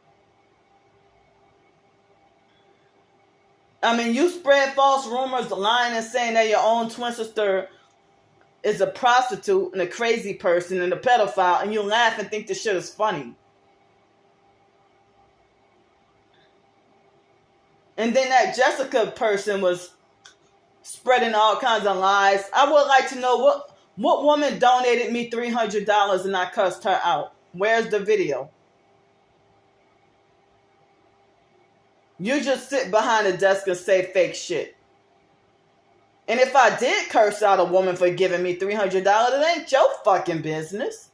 I mean, you spread false rumors, lying and saying that your own twin sister is a prostitute and a crazy person and a pedophile, and you laugh and think this shit is funny. And then that Jessica person was spreading all kinds of lies. I would like to know what woman donated me $300 and I cussed her out. Where's the video? You just sit behind a desk and say fake shit. And if I did curse out a woman for giving me $300, it ain't your fucking business.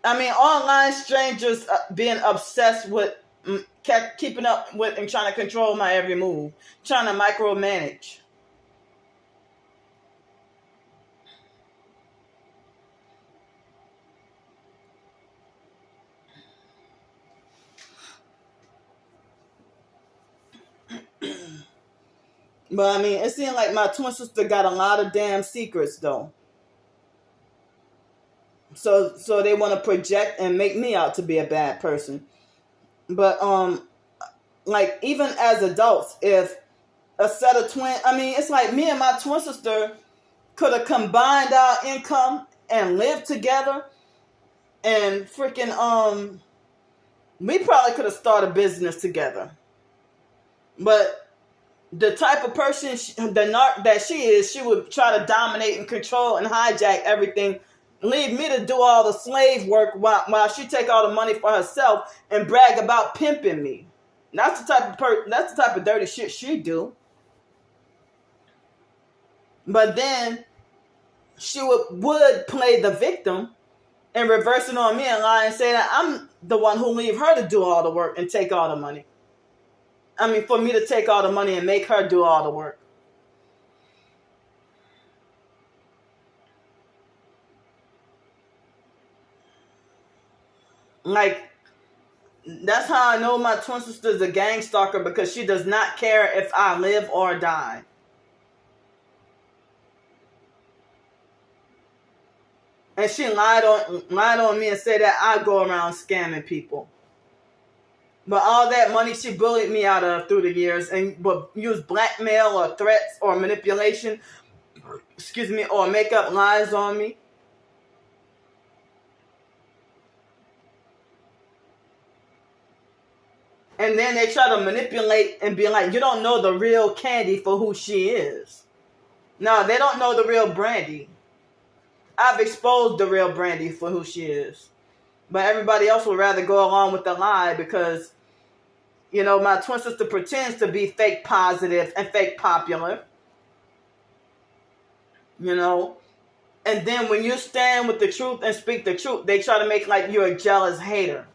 I mean, online strangers being obsessed with keeping up with and trying to control my every move, trying to micromanage. But I mean, it seemed like my twin sister got a lot of damn secrets though. So they want to project and make me out to be a bad person. But like even as adults, if a set of it's like me and my twin sister could have combined our income and lived together, and freaking we probably could have started a business together. But the type of person that she is, she would try to dominate and control and hijack everything, leave me to do all the slave work while she take all the money for herself and brag about pimping me. That's the type of dirty shit she do. But then she would play the victim and reverse it on me and lie and say that I'm the one who leave her to do all the work and take all the money. I mean, for me to take all the money and make her do all the work. Like, that's how I know my twin sister's a gang stalker, because she does not care if I live or die. And she lied on me and said that I go around scamming people. But all that money she bullied me out of through the years and would use blackmail or threats or manipulation, or make up lies on me. And then they try to manipulate and be like, you don't know the real Candy for who she is. No, they don't know the real Brandy. I've exposed the real Brandy for who she is. But everybody else would rather go along with the lie because, my twin sister pretends to be fake positive and fake popular. And then when you stand with the truth and speak the truth, they try to make like you're a jealous hater.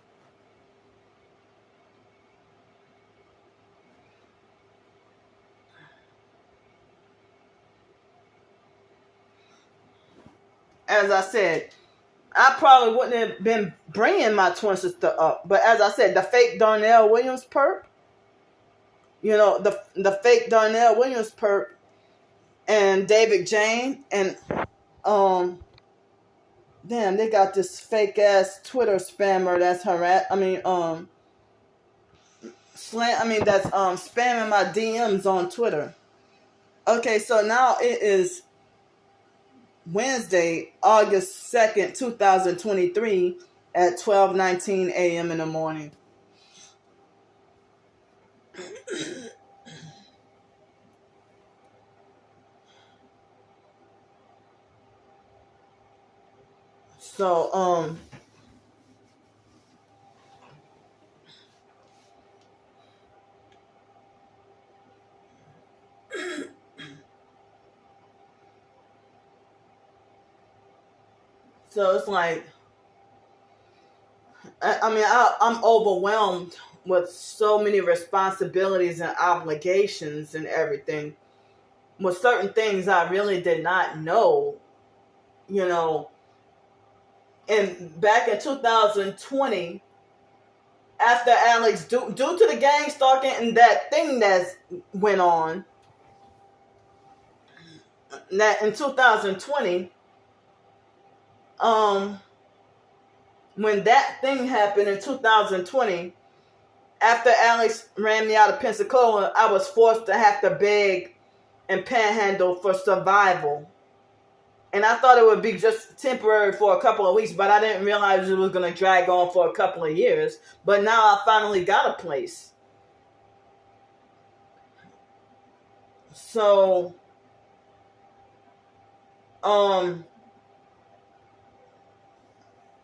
As I said, I probably wouldn't have been bringing my twin sister up. But as I said, the fake Darnell Williams perp, the fake Darnell Williams perp and David Jane, and damn, they got this fake ass Twitter spammer that's that's spamming my DMs on Twitter. Okay, so now it is Wednesday, August 2nd, 2023 at 12:19 a.m. in the morning. So so it's like I'm overwhelmed with so many responsibilities and obligations and everything. With certain things I really did not know, you know. And back in 2020, after Alex, due to the gang stalking and that thing that went on, that in 2020, when that thing happened in 2020, after Alex ran me out of Pensacola, I was forced to have to beg and panhandle for survival. And I thought it would be just temporary for a couple of weeks, but I didn't realize it was going to drag on for a couple of years. But now I finally got a place. So,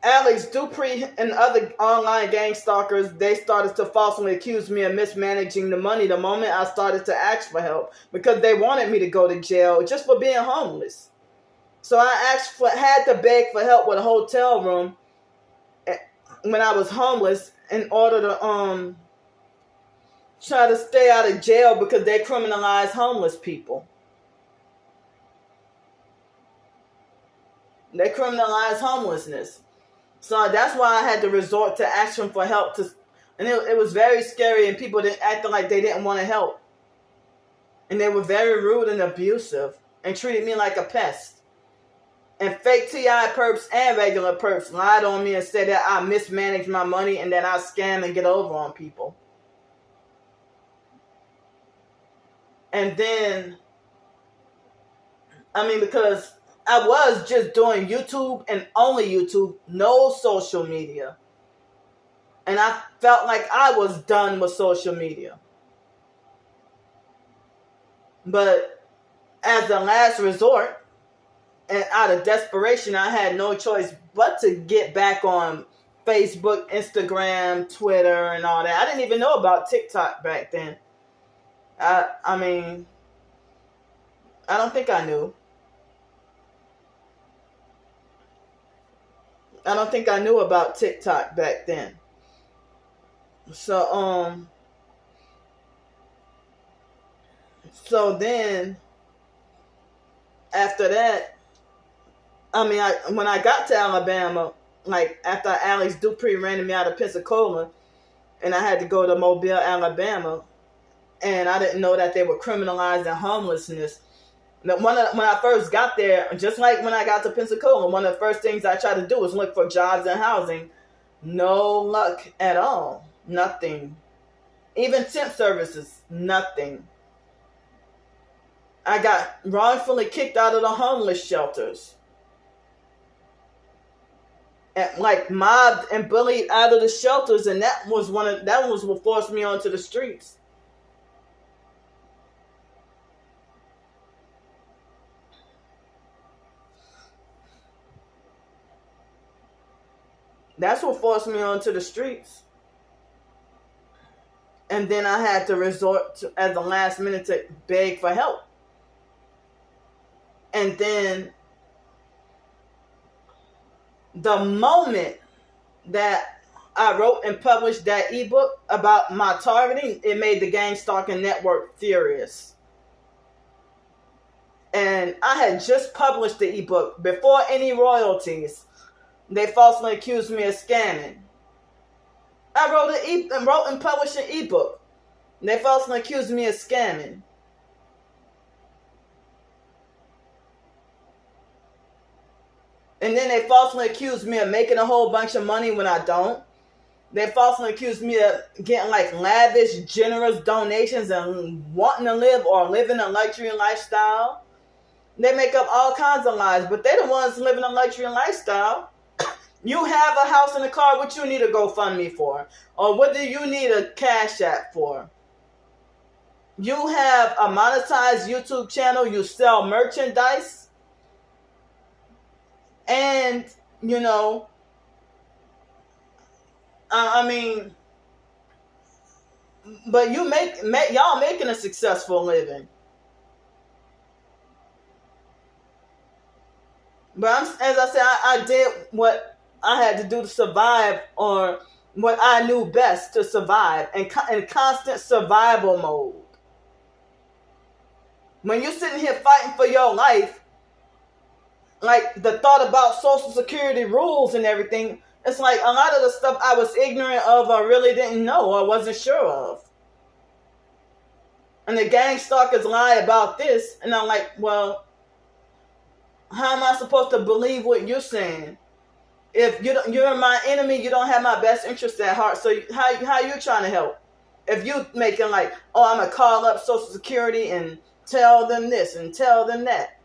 Alex Dupree and other online gang stalkers, they started to falsely accuse me of mismanaging the money the moment I started to ask for help, because they wanted me to go to jail just for being homeless. So I had to beg for help with a hotel room when I was homeless in order to try to stay out of jail, because they criminalize homeless people. They criminalize homelessness. So that's why I had to resort to action for help. And it was very scary, and people acted like they didn't want to help. And they were very rude and abusive and treated me like a pest. And fake TI perps and regular perps lied on me and said that I mismanaged my money and that I scam and get over on people. And then, because I was just doing YouTube and only YouTube, no social media. And I felt like I was done with social media. But as a last resort, and out of desperation, I had no choice but to get back on Facebook, Instagram, Twitter, and all that. I didn't even know about TikTok back then. I don't think I knew. I don't think I knew about TikTok back then. So then after that, when I got to Alabama, like after Alex Dupree ran me out of Pensacola, and I had to go to Mobile, Alabama, and I didn't know that they were criminalizing homelessness. When I first got there, just like when I got to Pensacola, one of the first things I tried to do was look for jobs and housing. No luck at all. Nothing. Even temp services, nothing. I got wrongfully kicked out of the homeless shelters. And mobbed and bullied out of the shelters, and that was what forced me onto the streets. That's what forced me onto the streets. And then I had to resort to, at the last minute, to beg for help. And then the moment that I wrote and published that ebook about my targeting, it made the gang stalking network furious. And I had just published the ebook before any royalties. They falsely accused me of scamming. I wrote and published an ebook. They falsely accused me of scamming. And then they falsely accuse me of making a whole bunch of money when I don't. They falsely accuse me of getting like lavish, generous donations and wanting to live or living a luxury lifestyle. They make up all kinds of lies, but they're the ones living a luxury lifestyle. You have a house and a car, what you need a GoFundMe for? Or what do you need a Cash App for? You have a monetized YouTube channel, you sell merchandise, and, you know, I mean, but you y'all making a successful living. But as I said, I did what I had to do to survive, or what I knew best to survive, in constant survival mode. When you're sitting here fighting for your life, like the thought about Social Security rules and everything, it's like a lot of the stuff I was ignorant of or really didn't know or wasn't sure of. And the gang stalkers lie about this, and I'm like, well, how am I supposed to believe what you're saying? If you're my enemy, you don't have my best interest at heart. So how you trying to help? If you making like, oh, I'm gonna call up Social Security and tell them this and tell them that,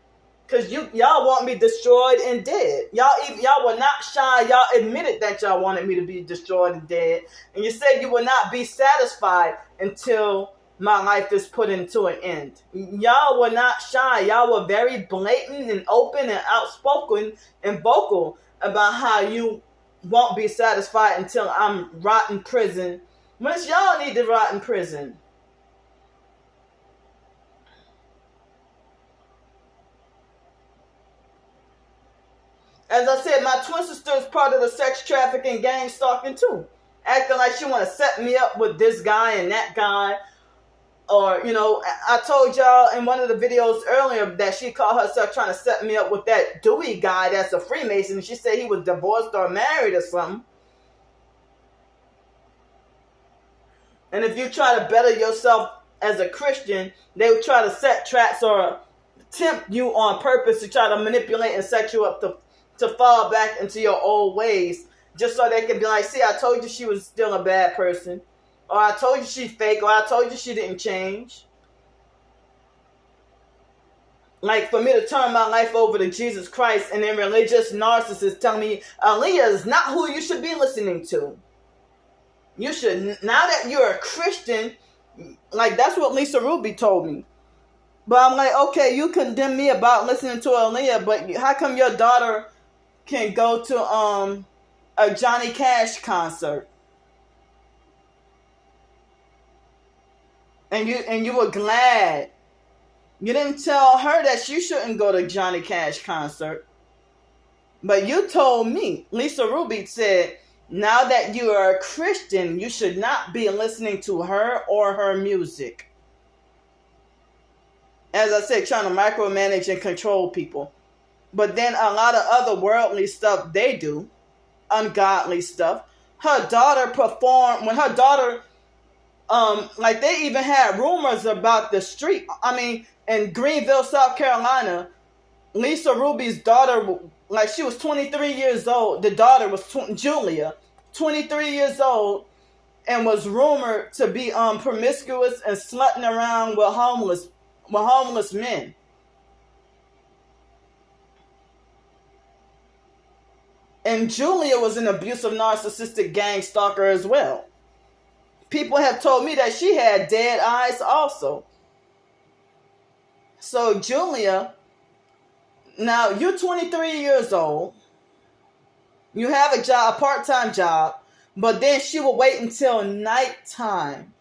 because y'all want me destroyed and dead. Y'all were not shy. Y'all admitted that y'all wanted me to be destroyed and dead, and you said you will not be satisfied until my life is put into an end. Y'all were not shy. Y'all were very blatant and open and outspoken and vocal about how you won't be satisfied until I'm rot in prison. When it's y'all need to rot in prison. As I said, my twin sister is part of the sex trafficking gang stalking too. Acting like she want to set me up with this guy and that guy. Or, you know, I told y'all in one of the videos earlier that she called herself trying to set me up with that Dewey guy that's a Freemason. She said he was divorced or married or something. And if you try to better yourself as a Christian, they would try to set traps or tempt you on purpose to try to manipulate and set you up to fall back into your old ways. Just so they can be like, see, I told you she was still a bad person. Or I told you she's fake, or I told you she didn't change. Like for me to turn my life over to Jesus Christ, and then religious narcissists telling me, Aaliyah is not who you should be listening to. You should, now that you're a Christian, like that's what Lisa Ruby told me. But I'm like, okay, you condemn me about listening to Aaliyah, but how come your daughter can go to a Johnny Cash concert? And you were glad. You didn't tell her that she shouldn't go to Johnny Cash concert. But you told me, Lisa Ruby said, now that you are a Christian, you should not be listening to her or her music. As I said, trying to micromanage and control people. But then a lot of other worldly stuff they do, ungodly stuff. Her daughter performed, when her daughter, like they even had rumors about the street. I mean, in Greenville, South Carolina, Lisa Ruby's daughter, like she was 23 years old. The daughter was Julia, 23 years old, and was rumored to be promiscuous and slutting around with homeless men. And Julia was an abusive, narcissistic gang stalker as well. People have told me that she had dead eyes also. So Julia, now you're 23 years old. You have a job, a part-time job, but then she will wait until nighttime.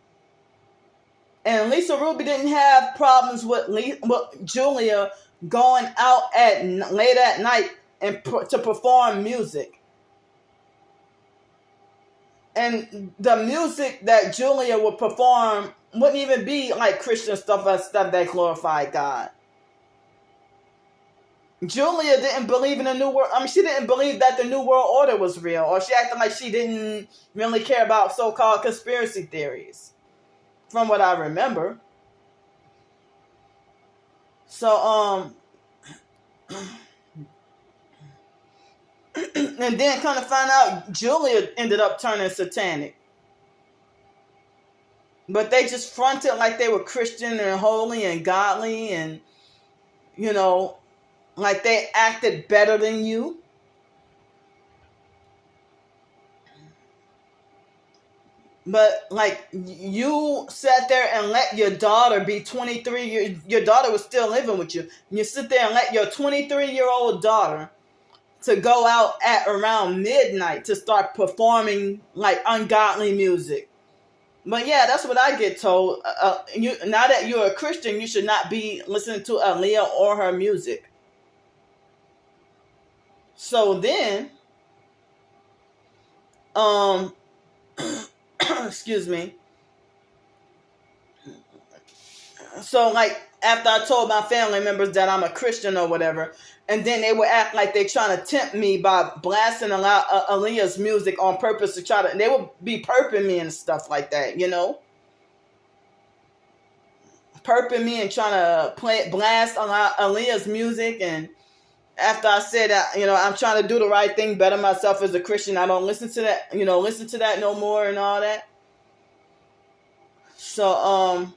And Lisa Ruby didn't have problems with Julia going out late at night and to perform music. And the music that Julia would perform wouldn't even be like Christian stuff or stuff that glorified God. Julia didn't believe in the New World. I mean, she didn't believe that the New World Order was real. Or she acted like she didn't really care about so-called conspiracy theories. From what I remember. So, And then kind of find out Julia ended up turning satanic. But they just fronted like they were Christian and holy and godly and, you know, like they acted better than you. But like you sat there and let your daughter be 23, your daughter was still living with you. You sit there and let your 23-year-old daughter to go out at around midnight to start performing like ungodly music. But yeah, that's what I get told. Now that you're a Christian, you should not be listening to Aaliyah or her music. So then, excuse me. So like after I told my family members that I'm a Christian or whatever, and then they would act like they're trying to tempt me by blasting Aaliyah's music on purpose to try to, and they would be perping me and stuff like that, you know? Perping me and trying to blast on Aaliyah's music. And after I said that, you know, I'm trying to do the right thing, better myself as a Christian, I don't listen to that, you know, listen to that no more and all that. So,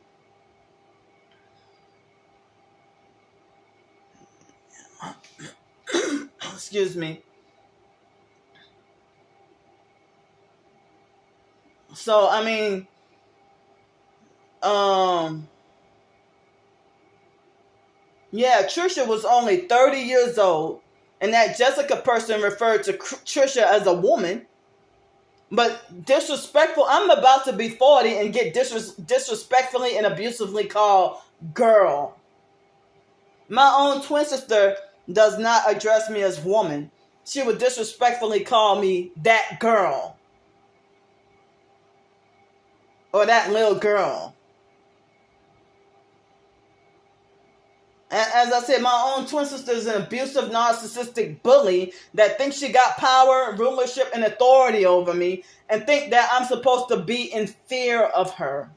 excuse me. So, I mean, yeah, Trisha was only 30 years old, and that Jessica person referred to Trisha as a woman. But disrespectful, I'm about to be 40 and get disrespectfully and abusively called girl. My own twin sister does not address me as woman. She would disrespectfully call me that girl. Or that little girl. As I said, my own twin sister is an abusive, narcissistic bully that thinks she got power, rulership, and authority over me, and think that I'm supposed to be in fear of her.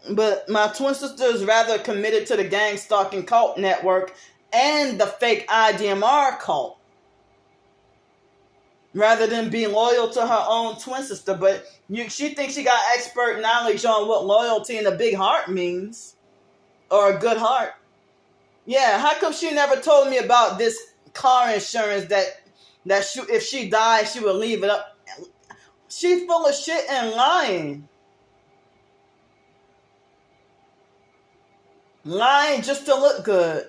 But my twin sister is rather committed to the gang stalking cult network and the fake IDMR cult, rather than being loyal to her own twin sister. But she thinks she got expert knowledge on what loyalty and a big heart means, or a good heart. Yeah, how come she never told me about this car insurance that if she died, she would leave it up? She's full of shit and lying. Lying just to look good.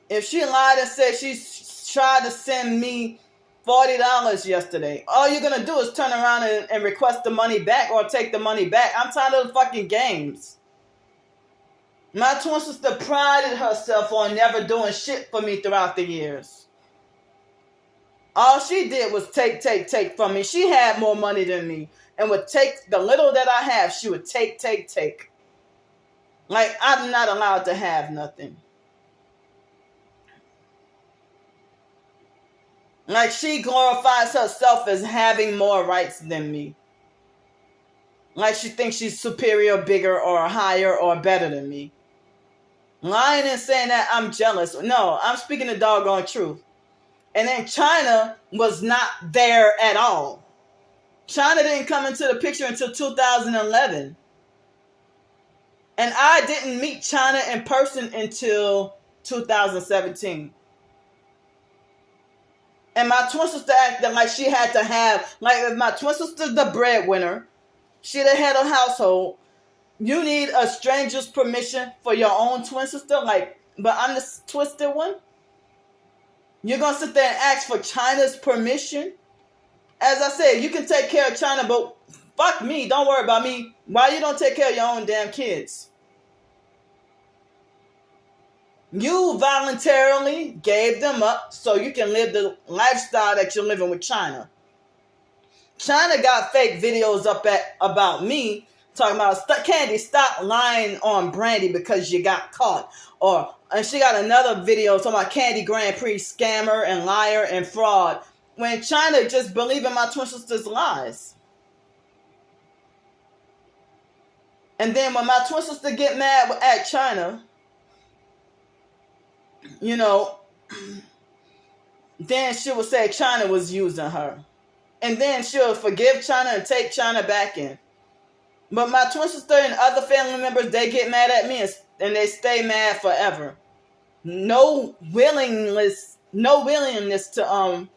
If she lied and said she tried to send me $40 yesterday, all you're going to do is turn around and request the money back or take the money back. I'm tired of the fucking games. My twin sister prided herself on never doing shit for me throughout the years. All she did was take from me. She had more money than me and would take the little that I have. She would take. Like, I'm not allowed to have nothing. Like, she glorifies herself as having more rights than me. Like she thinks she's superior, bigger, or higher, or better than me. Lying and saying that I'm jealous. No, I'm speaking the doggone truth. And then China was not there at all. China didn't come into the picture until 2011. And I didn't meet China in person until 2017. And my twin sister acted like she had to have, like if my twin sister's the breadwinner, she the head of household, you need a stranger's permission for your own twin sister? Like, but I'm the twisted one? You're going to sit there and ask for China's permission? As I said, you can take care of China, but fuck me. Don't worry about me. Why you don't take care of your own damn kids? You voluntarily gave them up so you can live the lifestyle that you're living with China. China got fake videos up about me talking about, Candy, stop lying on Brandy because you got caught. And she got another video talking about Candy Grand Prix scammer and liar and fraud. When China just believing my twin sister's lies. And then when my twin sister get mad at China, you know, then she would say China was using her. And then she'll forgive China and take China back in. But my twin sister and other family members, they get mad at me and they stay mad forever. No willingness to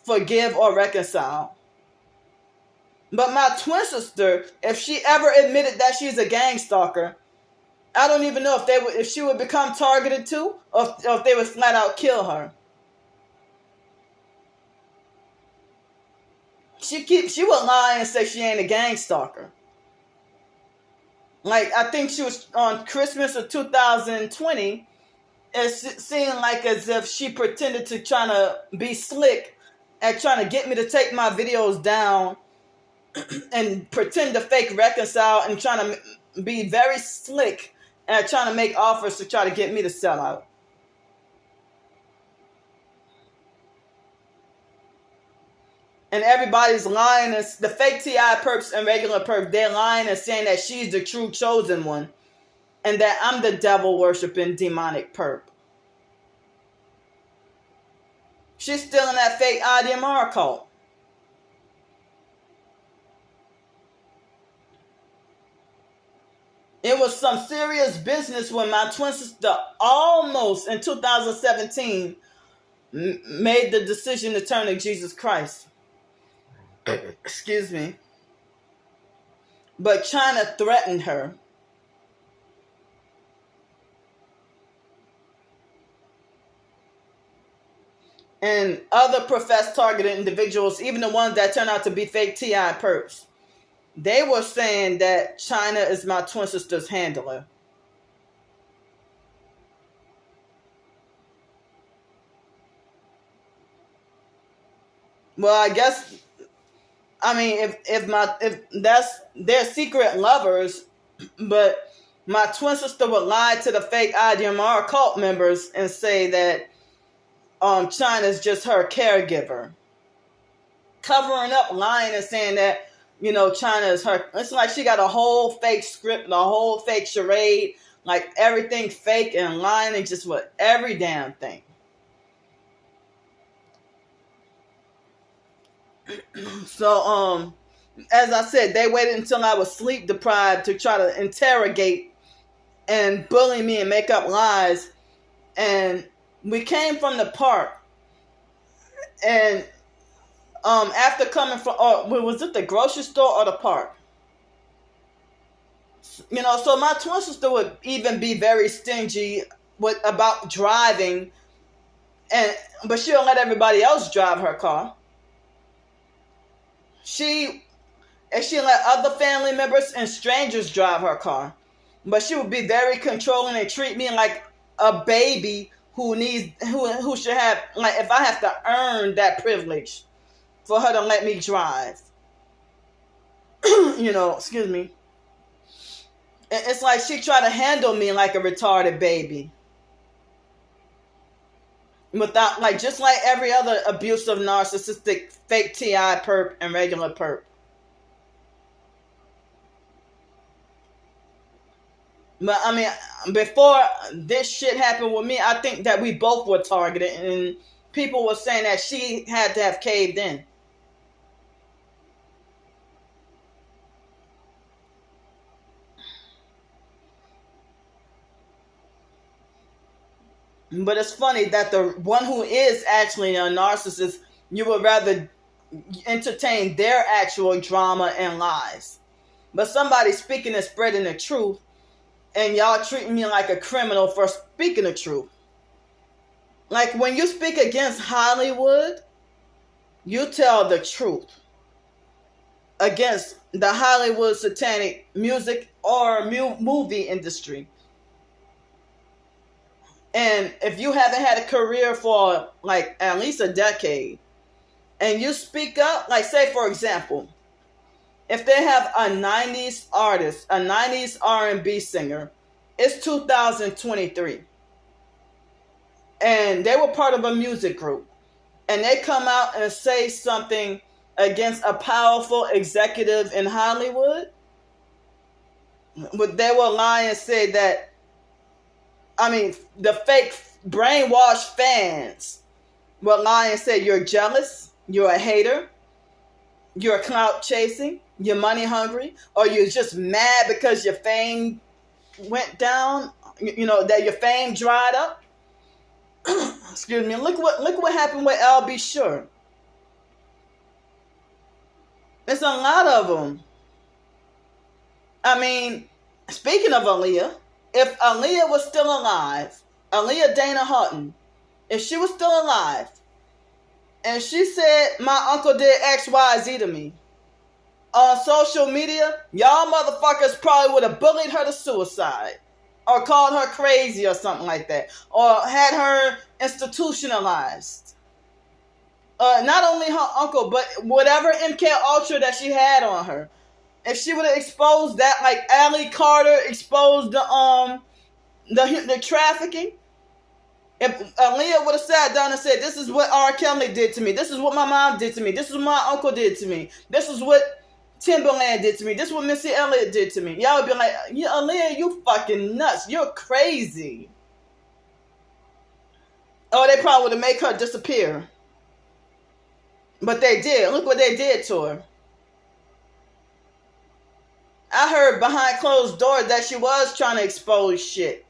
forgive or reconcile. But my twin sister, if she ever admitted that she's a gang stalker, I don't even know if she would become targeted too, or if they would flat out kill her. She would lie and say she ain't a gang stalker. Like, I think she was on Christmas of 2020. It seemed like as if she pretended to trying to be slick and trying to get me to take my videos down and pretend to fake reconcile and trying to be very slick and trying to make offers to try to get me to sell out. And everybody's lying. The fake T.I. perps and regular perps, they're lying and saying that she's the true chosen one. And that I'm the devil-worshipping demonic perp. She's still in that fake IDMR cult. It was some serious business when my twin sister almost in 2017 made the decision to turn to Jesus Christ. Excuse me. But China threatened her. And other professed targeted individuals, even the ones that turn out to be fake T.I. perps, they were saying that China is my twin sister's handler. Well, I guess, I mean, if that's their secret lovers, but my twin sister would lie to the fake IDMR cult members and say that China's just her caregiver, covering up, lying and saying that, you know, China is her. It's like she got a whole fake script and a whole fake charade, like everything fake and lying and just what every damn thing. So, as I said, they waited until I was sleep deprived to try to interrogate and bully me and make up lies. And we came from the park, and after coming from, was it the grocery store or the park? You know, so my twin sister would even be very stingy about driving, but she don't let everybody else drive her car. She let other family members and strangers drive her car, but she would be very controlling and treat me like a baby who should have, like, if I have to earn that privilege for her to let me drive. You know, excuse me. It's like she tried to handle me like a retarded baby. Without, like, just like every other abusive, narcissistic, fake T.I. perp and regular perp. But, I mean, before this shit happened with me, I think that we both were targeted, and people were saying that she had to have caved in. But it's funny that the one who is actually a narcissist, you would rather entertain their actual drama and lies. But somebody speaking and spreading the truth, and y'all treating me like a criminal for speaking the truth. Like, when you speak against Hollywood, you tell the truth against the Hollywood satanic music or movie industry. And if you haven't had a career for like at least a decade, and you speak up, like, say for example, if they have a 90s artist, a 90s R&B singer, it's 2023, and they were part of a music group, and they come out and say something against a powerful executive in Hollywood, But they were lying and said that, I mean, the fake brainwashed fans were lying and said you're jealous, you're a hater, you're clout chasing, you're money hungry, or you're just mad because your fame went down, that your fame dried up. Excuse me. Look what happened with LB Sure. There's a lot of them. I mean, speaking of Aaliyah, if Aaliyah was still alive, Aaliyah Dana Hutton, if she was still alive, and she said my uncle did XYZ to me on social media, y'all motherfuckers probably would have bullied her to suicide, or called her crazy or something like that, or had her institutionalized. Not only her uncle, but whatever MK Ultra that she had on her. If she would have exposed that, like Allie Carter exposed the trafficking, if Aaliyah would have sat down and said, this is what R. Kelly did to me, this is what my mom did to me, this is what my uncle did to me, this is what Timberland did to me, this is what Missy Elliott did to me, y'all would be like, Aaliyah, you fucking nuts, you're crazy. Or they probably would have made her disappear. But they did. Look what they did to her. I heard behind closed doors that she was trying to expose shit.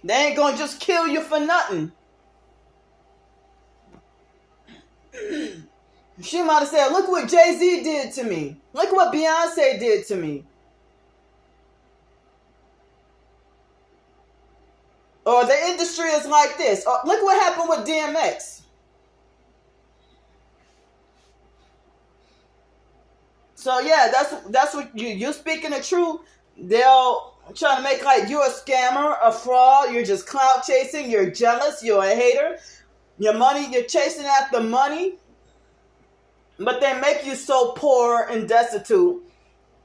They ain't gonna just kill you for nothing. She might have said, look what Jay-Z did to me. Look what Beyonce did to me. Or the industry is like this. Or, look what happened with DMX. So yeah, that's what you speaking the truth. They'll try to make like you're a scammer, a fraud. You're just clout chasing. You're jealous. You're a hater. You're chasing after money. But they make you so poor and destitute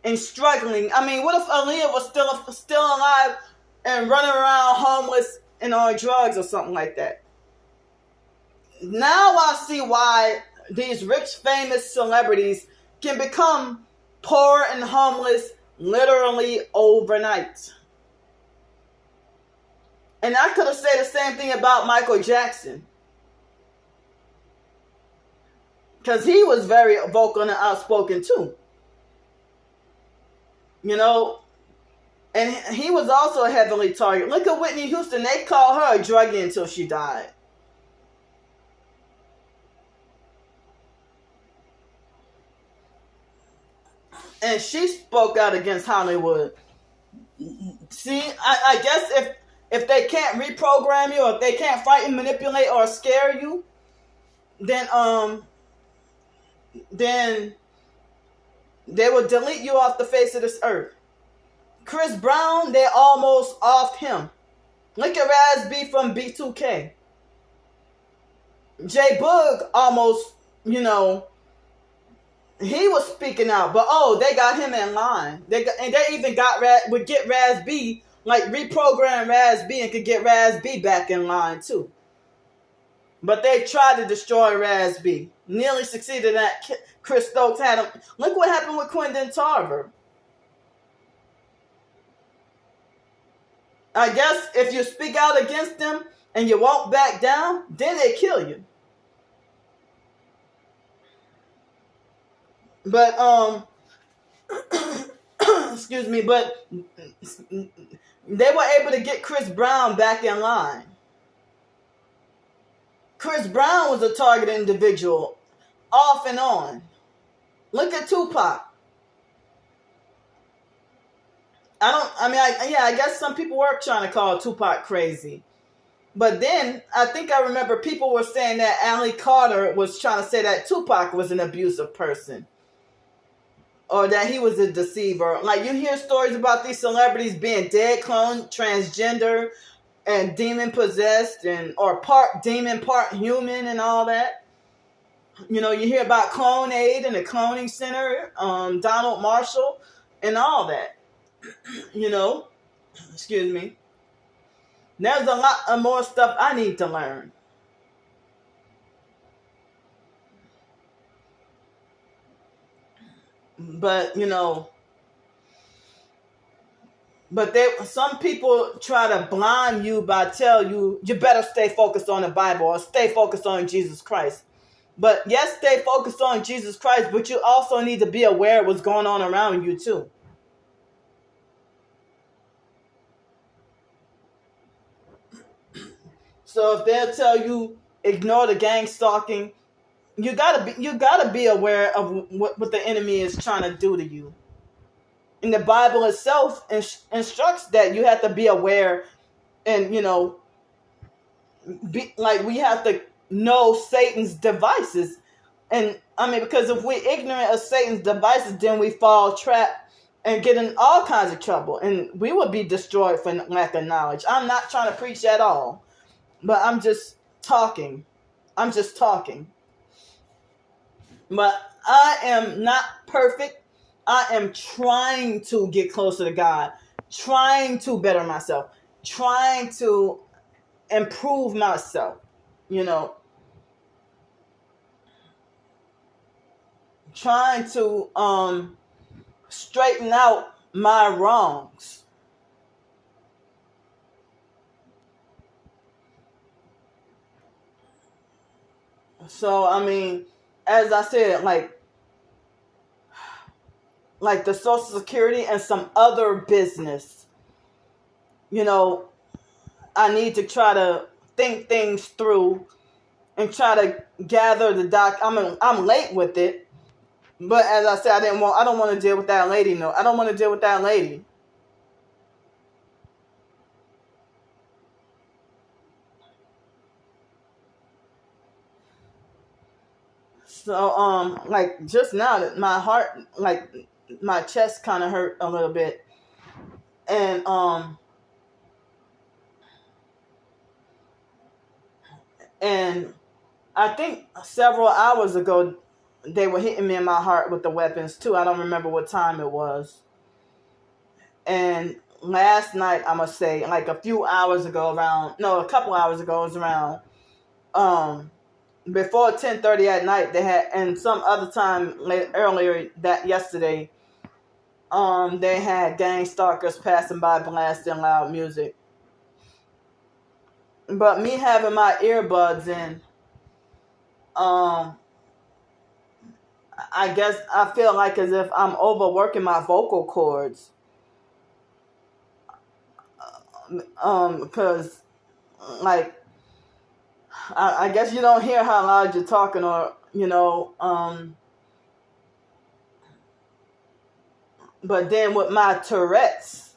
and struggling. I mean, what if Aaliyah was still alive and running around homeless and on drugs or something like that? Now I see why these rich, famous celebrities can become poor and homeless literally overnight. And I could have said the same thing about Michael Jackson. Because he was very vocal and outspoken too. And he was also a heavily targeted. Look at Whitney Houston. They called her a druggie until she died. And she spoke out against Hollywood. See, I guess if they can't reprogram you, or if they can't fight and manipulate or scare you, then they will delete you off the face of this earth. Chris Brown, they almost offed him. Look at Raz B from B2K. J Boog almost, he was speaking out, but they got him in line. They even would get Raz B, like reprogram Raz B and could get Raz B back in line too. But they tried to destroy Raz B. Nearly succeeded at Chris Stokes had him. Look what happened with Quentin Tarver. I guess if you speak out against them and you won't back down, then they kill you. But excuse me, but they were able to get Chris Brown back in line. Chris Brown was a targeted individual, off and on. Look at Tupac. I guess some people were trying to call Tupac crazy. But then, I think I remember people were saying that Allie Carter was trying to say that Tupac was an abusive person. Or that he was a deceiver. Like, you hear stories about these celebrities being dead clone, transgender, and demon possessed, or part demon, part human, and all that. You hear about Clone Aid and the Cloning Center, Donald Marshall, and all that. Excuse me. There's a lot of more stuff I need to learn. But some people try to blind you by tell you better stay focused on the Bible or stay focused on Jesus Christ. But yes, stay focused on Jesus Christ, but you also need to be aware of what's going on around you too. So if they'll tell you ignore the gang stalking, you gotta be aware of what the enemy is trying to do to you. And the Bible itself instructs that you have to be aware, and we have to know Satan's devices. And I mean, because if we're ignorant of Satan's devices, then we fall trap and get in all kinds of trouble, and we would be destroyed for lack of knowledge. I'm not trying to preach at all, but I'm just talking. But I am not perfect. I am trying to get closer to God, trying to better myself, trying to improve myself, trying to straighten out my wrongs. So, I mean, as I said, like the Social Security and some other business, I need to try to think things through and try to gather the I'm late with it, but as I said, I don't want to deal with that lady. No, I don't want to deal with that lady. So, like just now, that my heart, like my chest, kind of hurt a little bit, and I think several hours ago they were hitting me in my heart with the weapons too. I don't remember what time it was. And last night, I must say, like a couple hours ago, it was around before 10:30 at night, they had, and some other time earlier that yesterday, they had gang stalkers passing by blasting loud music. But me having my earbuds in, I guess I feel like as if I'm overworking my vocal cords. Because, like, I guess you don't hear how loud you're talking, or but then with my Tourette's,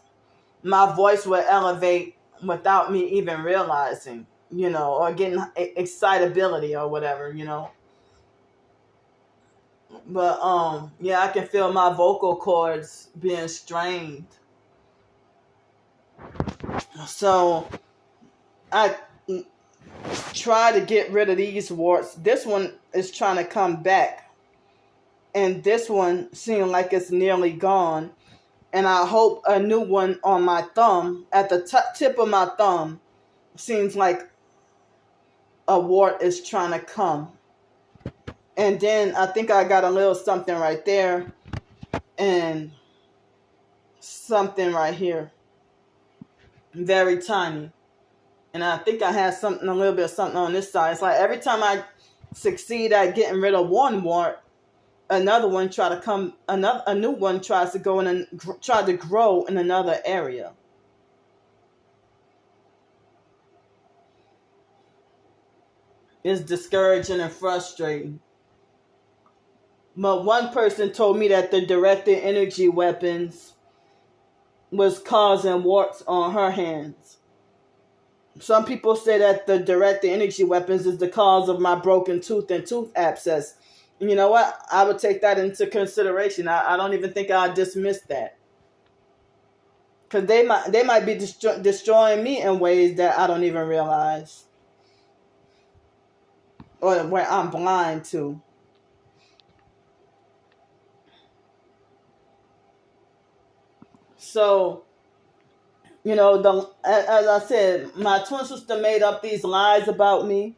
my voice will elevate without me even realizing, or getting excitability or whatever, But yeah, I can feel my vocal cords being strained. So I try to get rid of these warts. This one is trying to come back, and this one seems like it's nearly gone. And I hope a new one on my thumb, at the tip of my thumb, seems like a wart is trying to come. And then I think I got a little something right there and something right here. Very tiny. And I think I had a little bit of something on this side. It's like every time I succeed at getting rid of one wart, another one a new one tries to go in and try to grow in another area. It's discouraging and frustrating. But one person told me that the directed energy weapons was causing warts on her hands. Some people say that the directed energy weapons is the cause of my broken tooth and tooth abscess. And you know what? I would take that into consideration. I don't even think I'll dismiss that. Because they might be destroying me in ways that I don't even realize. Or where I'm blind to. So, as I said, my twin sister made up these lies about me.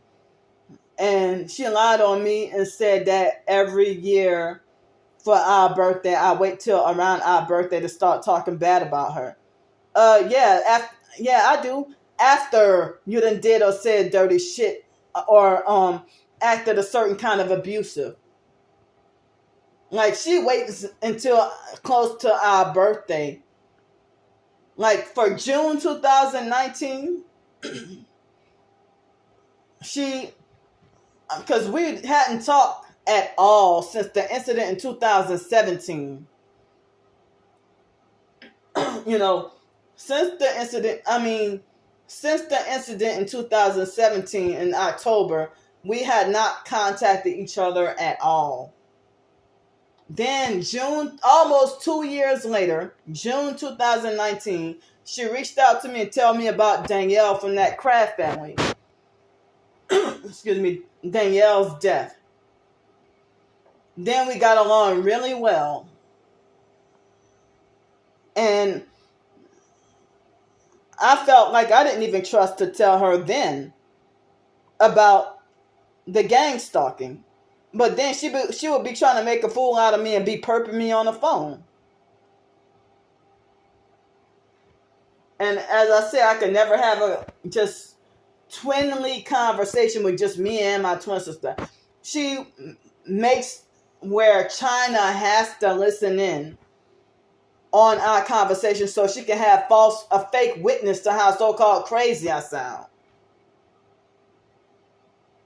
And she lied on me and said that every year for our birthday. I wait till around our birthday to start talking bad about her. Yeah, I do. After you done did or said dirty shit, or acted a certain kind of abusive. Like, she waits until close to our birthday. Like, for June 2019, because we hadn't talked at all since the incident in 2017. You know, since the incident in 2017 in October, we had not contacted each other at all. Then almost 2 years later, June 2019, she reached out to me and told me about Danielle from that Kraft family. Excuse me, Danielle's death. Then we got along really well. And I felt like I didn't even trust to tell her then about the gang stalking. But then she would be trying to make a fool out of me and be perping me on the phone. And as I said, I could never have a just twinly conversation with just me and my twin sister. She makes where China has to listen in on our conversation so she can have a fake witness to how so-called crazy I sound.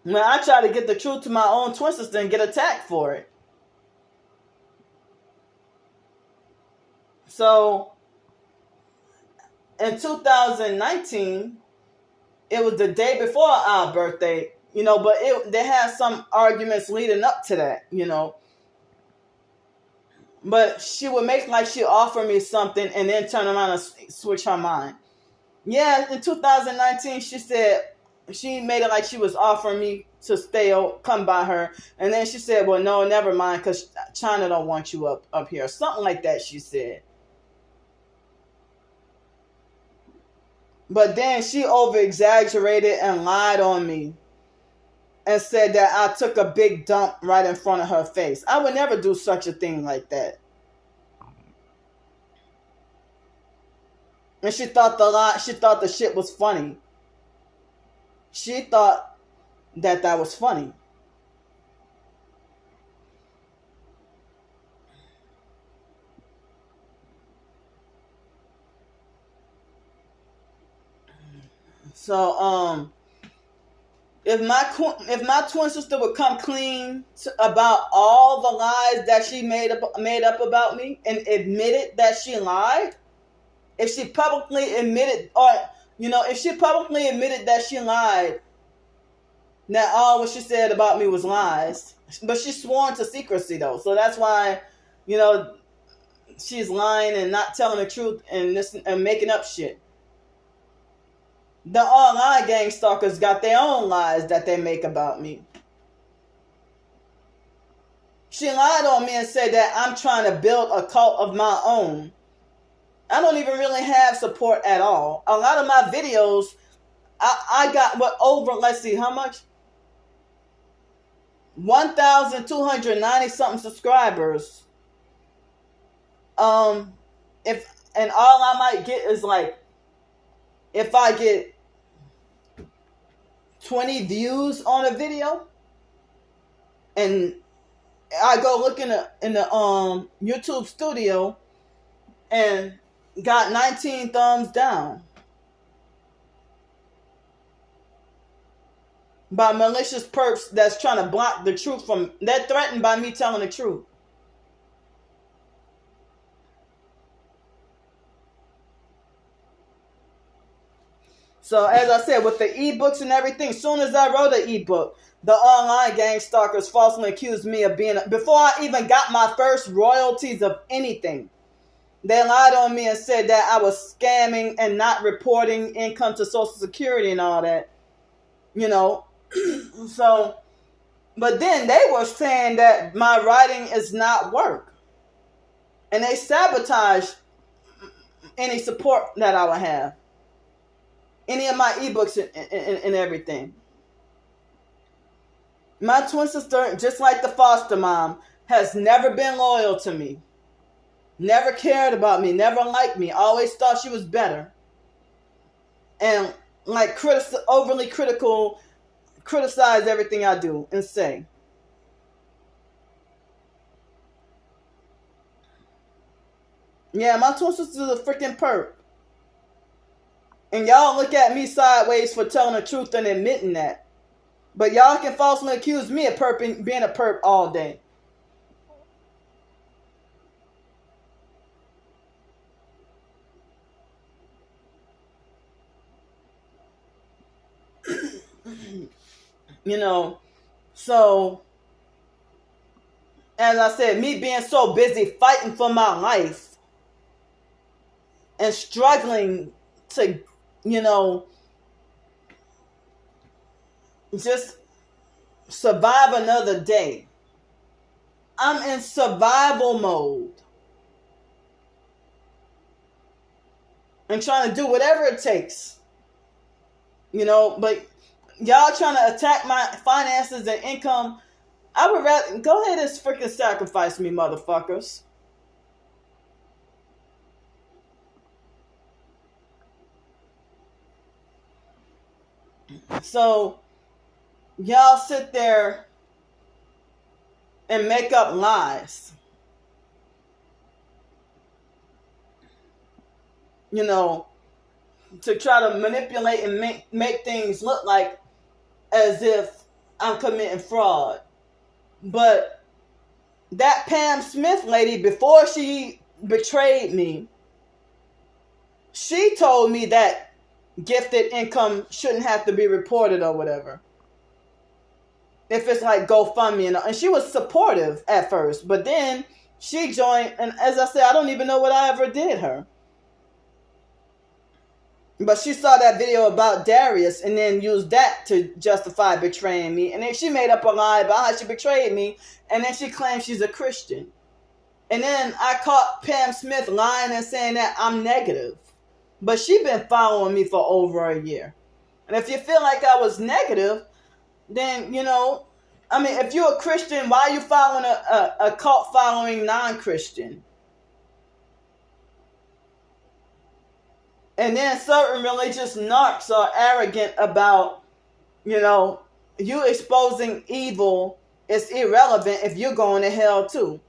When I try to get the truth to my own twin sister and get attacked for it. So, in 2019, it was the day before our birthday, but they had some arguments leading up to that, But she would make like she offered me something and then turn around and switch her mind. Yeah, in 2019, she said, she made it like she was offering me to come by her. And then she said, well, no, never mind, because China don't want you up here. Something like that, she said. But then she over-exaggerated and lied on me and said that I took a big dump right in front of her face. I would never do such a thing like that. And she thought the shit was funny. She thought that was funny. So, if my twin sister would come clean about all the lies that she made up about me and admitted that she lied, if she publicly admitted that she lied, that all what she said about me was lies, but she sworn to secrecy though, so that's why, she's lying and not telling the truth and making up shit. The online gang stalkers got their own lies that they make about me. She lied on me and said that I'm trying to build a cult of my own. I don't even really have support at all. A lot of my videos, I got let's see, how much? 1,290 something subscribers. All I might get is like, if I get 20 views on a video, and I go look in the YouTube studio and got 19 thumbs down by malicious perps that's trying to block the truth they're threatened by me telling the truth. So as I said, with the ebooks and everything, as soon as I wrote an ebook, the online gang stalkers falsely accused me of before I even got my first royalties of anything, they lied on me and said that I was scamming and not reporting income to Social Security and all that, So, but then they were saying that my writing is not work. And they sabotaged any support that I would have. Any of my ebooks and everything. My twin sister, just like the foster mom, has never been loyal to me, never cared about me, never liked me, always thought she was better, and like overly critical, criticize everything I do and say. Yeah, my twin sister's a freaking perp. And y'all look at me sideways for telling the truth and admitting that. But y'all can falsely accuse me of being a perp all day. You know, so as I said, me being so busy fighting for my life and struggling to, you know, just survive another day. I'm in survival mode and trying to do whatever it takes, you know, but y'all trying to attack my finances and income. I would rather go ahead and freaking sacrifice me, motherfuckers. So y'all sit there and make up lies. You know, to try to manipulate and make things look like as if I'm committing fraud. But that Pam Smith lady, before she betrayed me, she told me that gifted income shouldn't have to be reported or whatever. If it's like GoFundMe and she was supportive at first, but then she joined, and as I said, I don't even know what I ever did her. But she saw that video about Darius and then used that to justify betraying me. And then she made up a lie about how she betrayed me. And then she claimed she's a Christian. And then I caught Pam Smith lying and saying that I'm negative. But she been following me for over a year. And if you feel like I was negative, then, you know, I mean, if you're a Christian, why are you following a cult following non-Christian? And then certain religious narcs are arrogant about, you know, you exposing evil is irrelevant if you're going to hell too.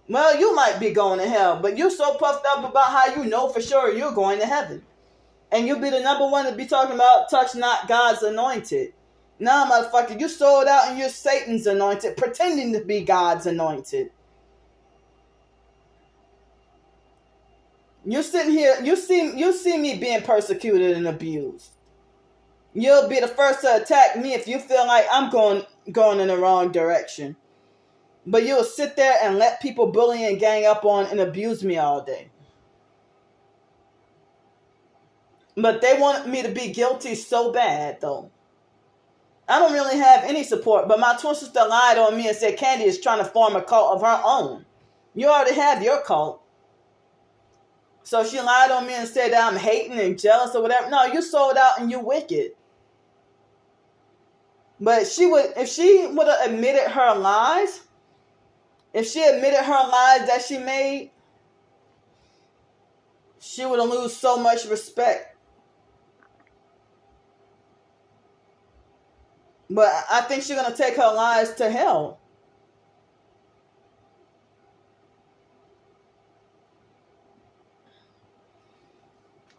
Well, you might be going to hell, but you're so puffed up about how you know for sure you're going to heaven. And you'll be the number one to be talking about touch not God's anointed. Nah, motherfucker, you sold out and you're Satan's anointed, pretending to be God's anointed. You're sitting here, you see me being persecuted and abused. You'll be the first to attack me if you feel like I'm going in the wrong direction. But you'll sit there and let people bully and gang up on and abuse me all day. But they want me to be guilty so bad, though. I don't really have any support, but my twin sister lied on me and said Candy is trying to form a cult of her own. You already have your cult. So she lied on me and said that I'm hating and jealous or whatever. No, you sold out and you wicked. But if she would have admitted her lies, if she admitted her lies that she made, she would have lost so much respect. But I think she's going to take her lies to hell.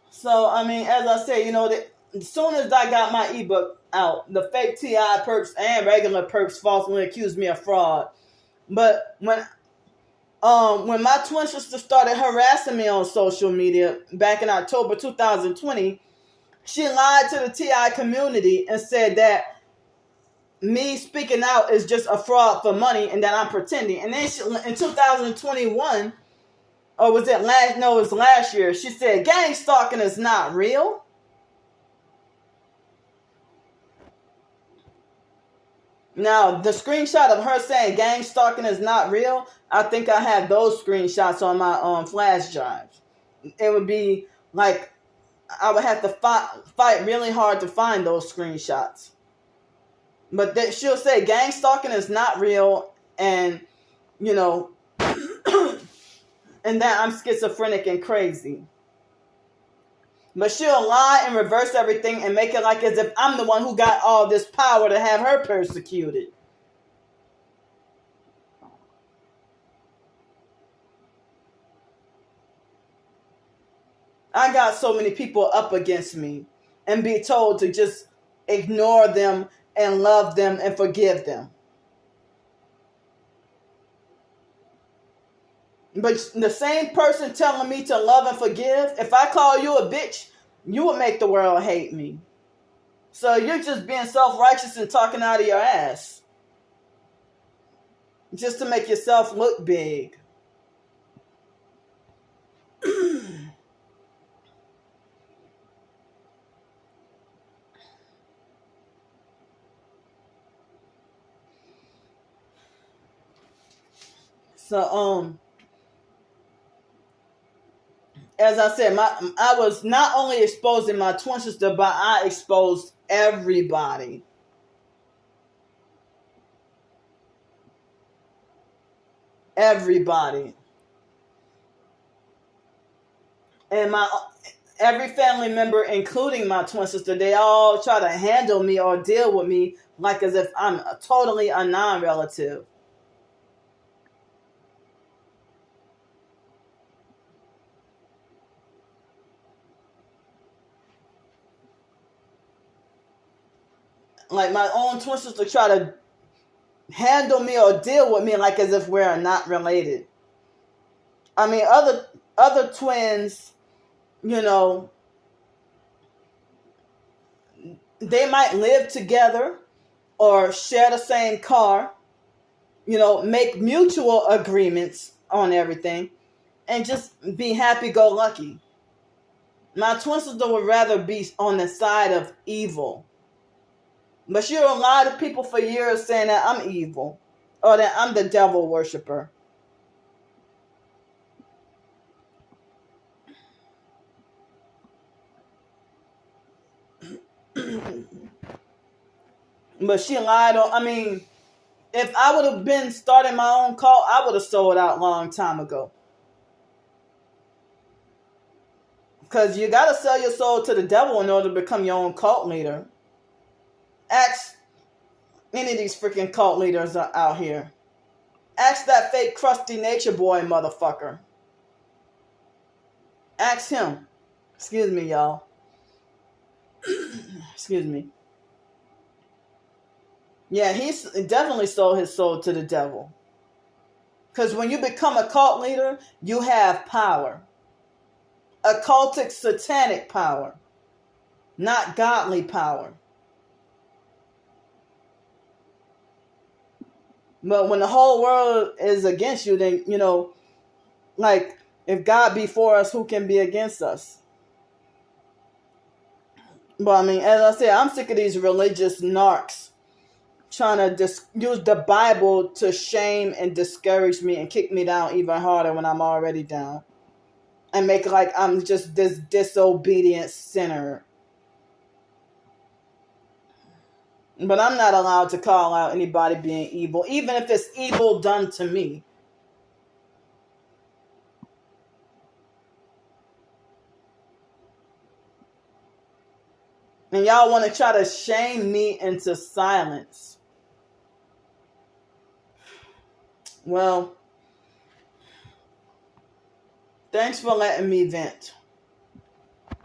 So, I mean, as I say, you know, as soon as I got my ebook out, the fake TI perps and regular perps falsely accused me of fraud. But when my twin sister started harassing me on social media back in October 2020, she lied to the TI community and said that me speaking out is just a fraud for money and that I'm pretending. And then in 2021, or was it last? No, it was last year. She said gang stalking is not real. Now, the screenshot of her saying gang stalking is not real, I think I have those screenshots on my flash drives. It would be like I would have to fight really hard to find those screenshots. But she'll say gang stalking is not real, and you know, and that I'm schizophrenic and crazy. But she'll lie and reverse everything and make it like as if I'm the one who got all this power to have her persecuted. I got so many people up against me and be told to just ignore them and love them and forgive them. But the same person telling me to love and forgive, if I call you a bitch, you would make the world hate me. So you're just being self-righteous and talking out of your ass. Just to make yourself look big. So, as I said, I was not only exposing my twin sister, but I exposed everybody. Everybody. And every family member, including my twin sister, they all try to handle me or deal with me like as if I'm totally a non-relative. Like my own twin sister try to handle me or deal with me like as if we're not related. I mean, other twins, you know, they might live together or share the same car, you know, make mutual agreements on everything, and just be happy-go-lucky. My twin sister would rather be on the side of evil. But she heard a lot of people for years saying that I'm evil or that I'm the devil worshiper. But she lied on, I mean, if I would have been starting my own cult, I would have sold out a long time ago. Because you got to sell your soul to the devil in order to become your own cult leader. Ask any of these freaking cult leaders out here. Ask that fake crusty nature boy motherfucker. Ask him. Excuse me, y'all. Excuse me. Yeah, he's definitely sold his soul to the devil. Because when you become a cult leader, you have power. Occultic satanic power. Not godly power. But when the whole world is against you, then, you know, like, if God be for us, who can be against us? But I mean, as I said, I'm sick of these religious narcs trying to use the Bible to shame and discourage me and kick me down even harder when I'm already down. And make like I'm just this disobedient sinner. But I'm not allowed to call out anybody being evil, even if it's evil done to me. And y'all want to try to shame me into silence. Well, thanks for letting me vent.